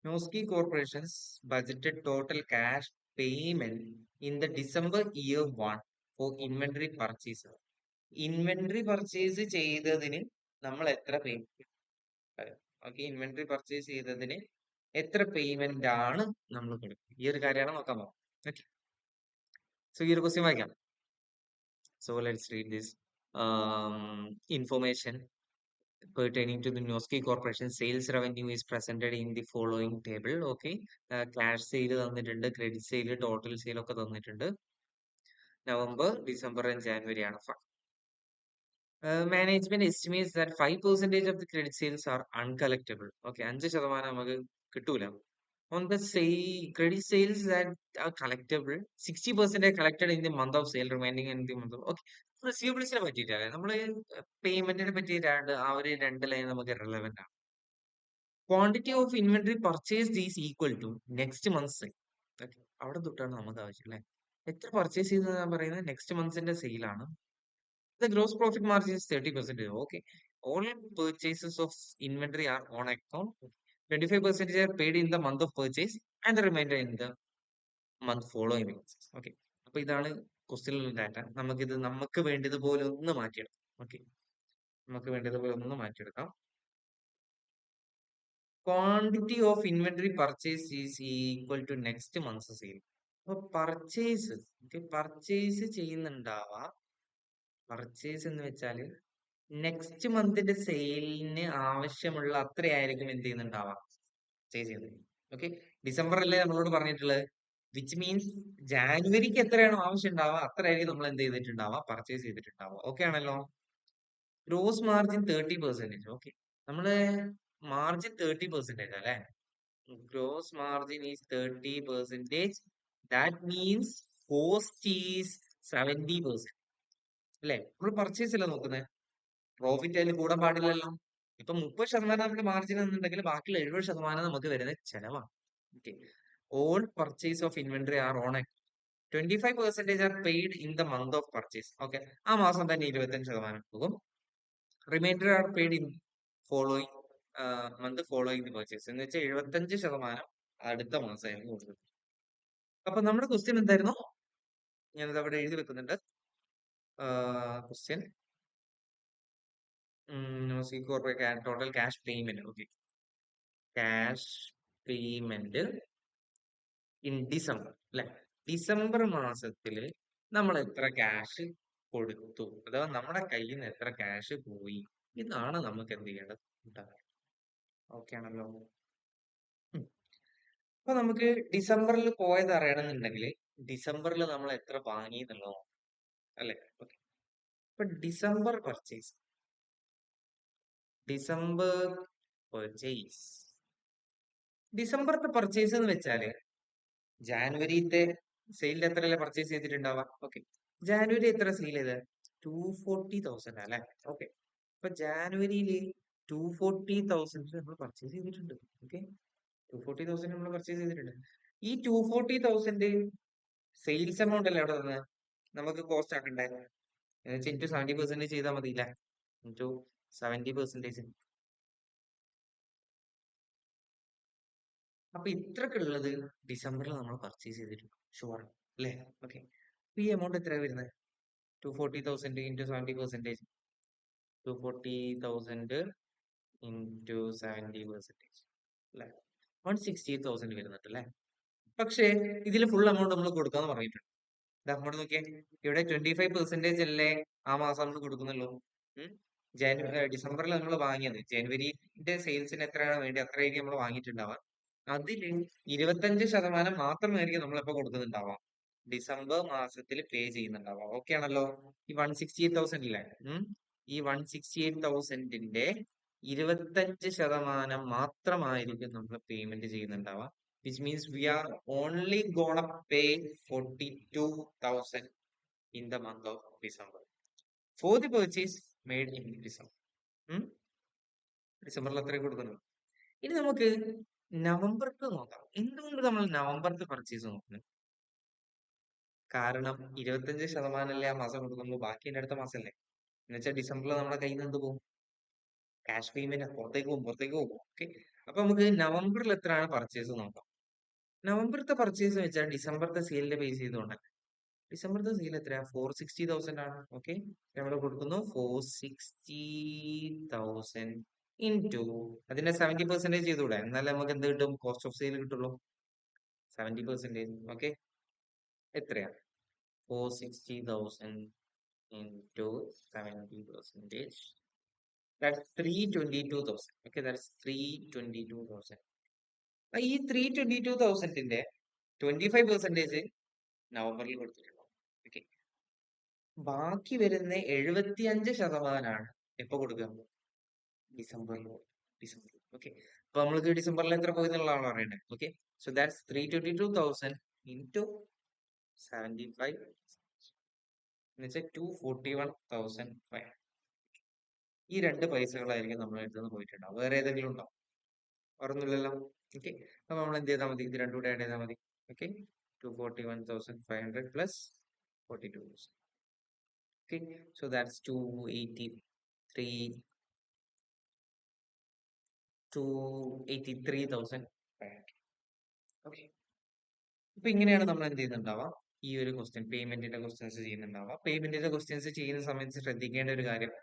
Noski Corporation's budgeted total cash payment in the December year 1 for inventory purchase. Inventory purchase ചെയ്തതിന് നമ്മൾ എത്ര പേയ്മെന്റ്? ഓക്കെ, ഇൻവെന്ററി പർച്ചേസ് ചെയ്തതിന് എത്ര payment ആണ് നമ്മൾ കൊടുക്കുക? ഈ ഒരു കാര്യമാണ് നോക്കാൻ പോകുന്നത്. ഓക്കെ, സോ ഈ ഒരു ക്വസ്റ്റ്യൻ വായിക്കാം. So let's read this information pertaining to the Noski Corporation. Sales revenue is presented in the following table. Okay, cash sale തന്നിട്ടുണ്ട്, credit sale, total sale ഒക്കെ തന്നിട്ടുണ്ട്. നവംബർ, ഡിസംബർ ആൻഡ് ജാനുവരി ആണ്. Management estimates that 5% of the credit sales are uncollectible. Okay, 5% നമുക്ക് കിട്ടൂല. On the credit sales that are collectible, 60% are collected in the month of sale, remaining in the month of. Okay, റിസീവബിൾസിനെ പറ്റിയിട്ടാണ് നമ്മൾ പേയ്മെന്റിനെ പറ്റിയിട്ടാണ്. ആ ഒരു 2 line നമുക്ക് relevant ആണ്. Quantity of inventory purchased is equal to next month sale. Okay, അവിടെ തൊട്ടാണ് നമുക്ക് ആവശ്യം അല്ലെ? എത്ര പർച്ചേസ് ചെയ്തത് ഞാൻ പറയുന്നത് next മന്ത്സിന്റെ സെയിലാണ്. The gross profit margin is 30%. Okay, all purchases of inventory are on account. 25% are paid in the month of purchase and the remainder in the month following. Okay, അപ്പൊ ഇതാണ് ക്വസ്റ്റ്യനിലുള്ള ഡാറ്റ. നമുക്ക് വേണ്ടതുപോലെ ഒന്ന് മാറ്റിയെടുക്കാം. Okay, നമുക്ക് വേണ്ടതുപോലെ ഒന്ന് മാറ്റിയെടുക്കാം. Quantity of inventory purchase is equal to next month's sale. അപ്പൊ പർച്ചേസ് ചെയ്യുന്നുണ്ടാവാം. പർച്ചേസ് എന്ന് വെച്ചാല് നെക്സ്റ്റ് മന്തിന്റെ സെയിലിന് ആവശ്യമുള്ള അത്രയായിരിക്കും എന്ത് ചെയ്യുന്നുണ്ടാവാം, പർച്ചേസ് ചെയ്യുന്നത്. ഓക്കെ, ഡിസംബർ അല്ലേ നമ്മളോട് പറഞ്ഞിട്ടുള്ളത്, വിച്ച് മീൻസ് ജാനുവരിക്ക് എത്രയാണോ ആവശ്യം ഉണ്ടാവുക അത്രയായിരിക്കും നമ്മൾ എന്ത് ചെയ്തിട്ടുണ്ടാവുക, പർച്ചേസ് ചെയ്തിട്ടുണ്ടാവുക. ഓക്കെ ആണല്ലോ. Gross margin 30%. ഓക്കെ, നമ്മള് മാർജിൻ 30% അല്ലെ. Gross margin is 30%. That means cost is 70%. അല്ലെ, നമ്മൾ പർച്ചേസ് അല്ല നോക്കുന്നത്, പ്രോഫിറ്റ് അതിൽ കൂടാൻ പാടില്ലല്ലോ. ഇപ്പൊ 30% നമ്മുടെ മാർജിൻ എന്നുണ്ടെങ്കിൽ ബാക്കിയുള്ള 70% നമുക്ക് വരുന്ന ചെലവാണ്. Okay, all purchase of inventory are on 25% are paid in the month of purchase. Okay, ആ മാസം തന്നെ 25% പോകും. Remainder are paid in following month following the purchase, എന്ന് വെച്ചാൽ 75% അടുത്ത മാസമായിരുന്നു കൊടുക്കുന്നത്. അപ്പൊ നമ്മുടെ ക്വസ്റ്റ്യൻ എന്തായിരുന്നു, ഞാനത് അവിടെ എഴുതി വെക്കുന്നുണ്ട്. Question total cash payment. Okay, cash payment in December അല്ലെ. ഡിസംബർ മാസത്തില് നമ്മൾ എത്ര ക്യാഷ് കൊടുത്തു, അഥവാ നമ്മുടെ കയ്യിൽ നിന്ന് എത്ര ക്യാഷ് പോയി, ഇതാണ് നമുക്ക് എന്ത് ചെയ്യേണ്ടത്. ഓക്കെ ആണല്ലോ. അപ്പൊ നമുക്ക് ഡിസംബറിൽ പോയത് അറിയണമെന്നുണ്ടെങ്കിൽ ഡിസംബറിൽ നമ്മൾ എത്ര വാങ്ങി എന്നുള്ളതോ അല്ലെ. ഓക്കെ, ഇപ്പൊ ഡിസംബർ പർച്ചേസ് ഡിസംബറിന്റെ പർച്ചേസ് എന്ന് വെച്ചാല് ജാനുവരിത്തെ സെയിലിൽ എത്രയല്ലേ പർച്ചേസ് ചെയ്തിട്ടുണ്ടാവാം. ഓക്കെ, ജാനുവരി എത്ര സെയിൽ ചെയ്ത് 240,000 അല്ലെ. ഓക്കെ, അപ്പൊ ജാനുവരിയിൽ 240,000 നമ്മൾ പർച്ചേസ് ചെയ്തിട്ടുണ്ട്. ഓക്കെ, 240,000 നമ്മൾ പർച്ചേസ് ചെയ്തിട്ടുണ്ട്. ഈ 240,000 സെയിൽസ് എമൗണ്ട് അല്ലേ അവിടെ നിന്ന് നമുക്ക് കോസ്റ്റ് ആക്കണ്ടേ, എന്നുവെച്ചാൽ ഇൻറ്റു 70% ചെയ്താൽ മതിയില്ല, ഇൻറ്റു 70%. അപ്പൊ ഇത്രക്കുള്ളത് ഡിസംബറിൽ നമ്മൾ പർച്ചേസ് ചെയ്തിട്ടുണ്ട്, ഷുവർ അല്ലേ. ഓക്കെ, ഈ എമൗണ്ട് എത്രയാണ് വരുന്നത്, 240,000 ഇൻറ്റു 70%, 240,000 ഇൻറ്റു 70% അല്ലെ, 168,000 വരുന്നുണ്ട് അല്ലെ. പക്ഷേ ഇതിൽ ഫുൾ എമൗണ്ട് നമ്മൾ കൊടുക്കാന്ന് പറഞ്ഞിട്ടുണ്ട്. അങ്ങോട്ട് നോക്കിയേ, ഇവിടെ 25% അല്ലേ ആ മാസം നമ്മൾ കൊടുക്കുന്നുള്ളൂ. ഡിസംബറിൽ നമ്മൾ വാങ്ങിയത് ജനുവരിന്റെ സെയിൽസിന് എത്രയാണ് വേണ്ടി അത്രയായിരിക്കും നമ്മൾ വാങ്ങിയിട്ടുണ്ടാവാം. അതില് 25% മാത്രമായിരിക്കും നമ്മളിപ്പോ കൊടുക്കുന്നുണ്ടാവാം, ഡിസംബർ മാസത്തിൽ പേ ചെയ്യുന്നുണ്ടാവാം. ഓക്കെ ആണല്ലോ. ഈ 168,000 ഇല്ലേ, ഈ 168,000ന്റെ 25% മാത്രമായിരിക്കും നമ്മൾ payment ചെയ്യുന്നുണ്ടാവാം. Which means we are only gonna pay 42,000 in the month of December for the purchase made in December. ഡിസംബറിൽ അത്രയും കൊടുക്കുന്നു. ഇനി നമുക്ക് നവംബർക്ക് നോക്കാം. എന്തുകൊണ്ട് നമ്മൾ നവംബർക്ക് പർച്ചേസ് നോക്കുന്നത്, കാരണം 25% അല്ലേ ആ മാസം കൊടുക്കുമ്പോൾ, ബാക്കി അടുത്ത മാസമല്ലേ. എന്നുവെച്ചാൽ ഡിസംബറിൽ നമ്മുടെ കയ്യിൽ നിന്ന് എന്ത് പോകും, ക്യാഷ് പേയ്മെന്റ് പുറത്തേക്ക് പോകും. ഓക്കെ, അപ്പൊ നമുക്ക് നവംബറിൽ എത്രയാണ് പർച്ചേസ് നോക്കാം. നവംബറത്തെ പർച്ചേസ് വെച്ചാൽ ഡിസംബറത്തെ സെയിലിന്റെ ബേസ് ചെയ്തുകൊണ്ടല്ല. ഡിസംബറത്തെ സെയിൽ എത്രയാ, 460,000 ആണ്. ഓക്കെ, നമ്മൾ കൊടുക്കുന്നു 460,000 ഇൻറ്റു അതിന്റെ 70% ചെയ്തുകൂടെ, എന്നാലേ നമുക്ക് എന്ത് കിട്ടും, കോസ്റ്റ് ഓഫ് സെയിൽ കിട്ടുള്ളൂ, 70%. ഓക്കെ, എത്രയാ, 460,000 ഇൻറ്റു 70%, that's 322,000. Okay, that's 322,000. ഈ 322,000ന്റെ 25% നവംബറിൽ കൊടുത്തിട്ടുള്ളൂ. ഓക്കെ, ബാക്കി വരുന്ന 75% എപ്പോ കൊടുക്കുക, ഡിസംബറിൽ. ഓക്കെ, അപ്പൊ നമ്മൾക്ക് ഡിസംബറിൽ എത്ര പോയി എന്നുള്ളതാണ് പറയേണ്ടത്. ഓക്കെ, സോ ദാറ്റ്സ് 322,000 ഇൻറ്റു 75 എന്ന് വെച്ചാൽ 241,500. ഈ രണ്ട് പൈസകളായിരിക്കും നമ്മൾ എടുത്തുനിന്ന് പോയിട്ടുണ്ടാവും. വേറെ ഏതെങ്കിലും ഉണ്ടോ, ഓർമ്മയില്ലല്ലോ. ഓക്കെ, അപ്പൊ നമ്മൾ എന്ത് ചെയ്താൽ മതി, ഇത് രണ്ടും കൂടെ ആഡ് ചെയ്താൽ മതി. Okay, 241,500 plus 42,000. Okay, so that's 283,500. Okay, അപ്പൊ ഇങ്ങനെയാണ് നമ്മൾ എന്ത് ചെയ്യുന്നുണ്ടാവാം, ഈ ഒരു ക്വസ്റ്റ്യൻ പേയ്മെന്റിന്റെ ക്വസ്റ്റ്യൻസ് ചെയ്യുന്നുണ്ടാവുക. പേയ്മെന്റിന്റെ ക്വസ്റ്റ്യൻസ് ചെയ്യുന്ന സമയത്ത് ശ്രദ്ധിക്കേണ്ട ഒരു കാര്യം,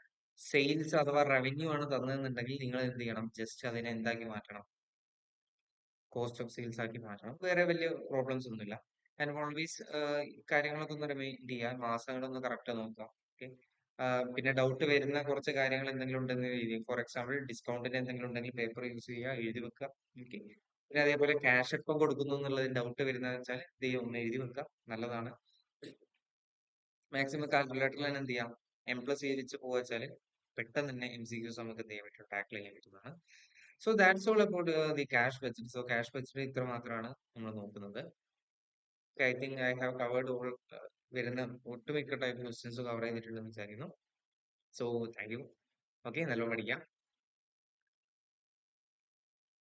സെയിൽസ് അഥവാ റവന്യൂ ആണ് തന്നതെന്നുണ്ടെങ്കിൽ നിങ്ങൾ എന്ത് ചെയ്യണം, ജസ്റ്റ് അതിനെ എന്താക്കി മാറ്റണം, കോസ്റ്റ് ഓഫ് സെയിൽസ് ആക്കി മാറ്റണം. വേറെ വലിയ പ്രോബ്ലംസ് ഒന്നുമില്ല. ആൻഡ് ഓൾവേസ് കാര്യങ്ങളൊക്കെ ഒന്ന് റിമൈൻഡ് ചെയ്യുക, മാസങ്ങളൊന്ന് കറക്റ്റ് നോക്കുക. ഓക്കെ. പിന്നെ ഡൗട്ട് വരുന്ന കുറച്ച് കാര്യങ്ങൾ എന്തെങ്കിലും ഉണ്ടെന്ന് എഴുതി, ഫോർ എക്സാമ്പിൾ ഡിസ്കൗണ്ടിന് എന്തെങ്കിലും ഉണ്ടെങ്കിൽ പേപ്പർ യൂസ് ചെയ്യുക, എഴുതി വെക്കുക. ഓക്കെ. പിന്നെ അതേപോലെ ക്യാഷ് എപ്പം കൊടുക്കുന്നു എന്നുള്ളതിന് ഡൗട്ട് വരുന്നതെന്ന് വെച്ചാൽ ഇത് ഒന്ന് എഴുതി വെക്കുക, നല്ലതാണ്. മാക്സിമം കാൽക്കുലേറ്ററിൽ തന്നെ എന്ത് ചെയ്യാം, എം പ്ലസ് വെച്ച് പോവാ വെച്ചാൽ പെട്ടെന്ന് തന്നെ MCQs നമുക്ക് എന്ത് ചെയ്യാൻ പറ്റും, ടാക്കിൾ ചെയ്യാൻ പറ്റുന്നതാണ്. So that's all about the cash budget. So cash budget ഇത്ര മാത്രമാണ് നമ്മൾ നോക്കുന്നത്. I think I have covered all, വരുന്ന ഒട്ടുമിക്ക ടൈപ്പ് ക്വസ്റ്റ്യൻസ് കവർ ചെയ്തിട്ടുണ്ടെന്ന് വിചാരിക്കുന്നു. So thank you. ഓക്കെ, നല്ലോണം പഠിക്കാം.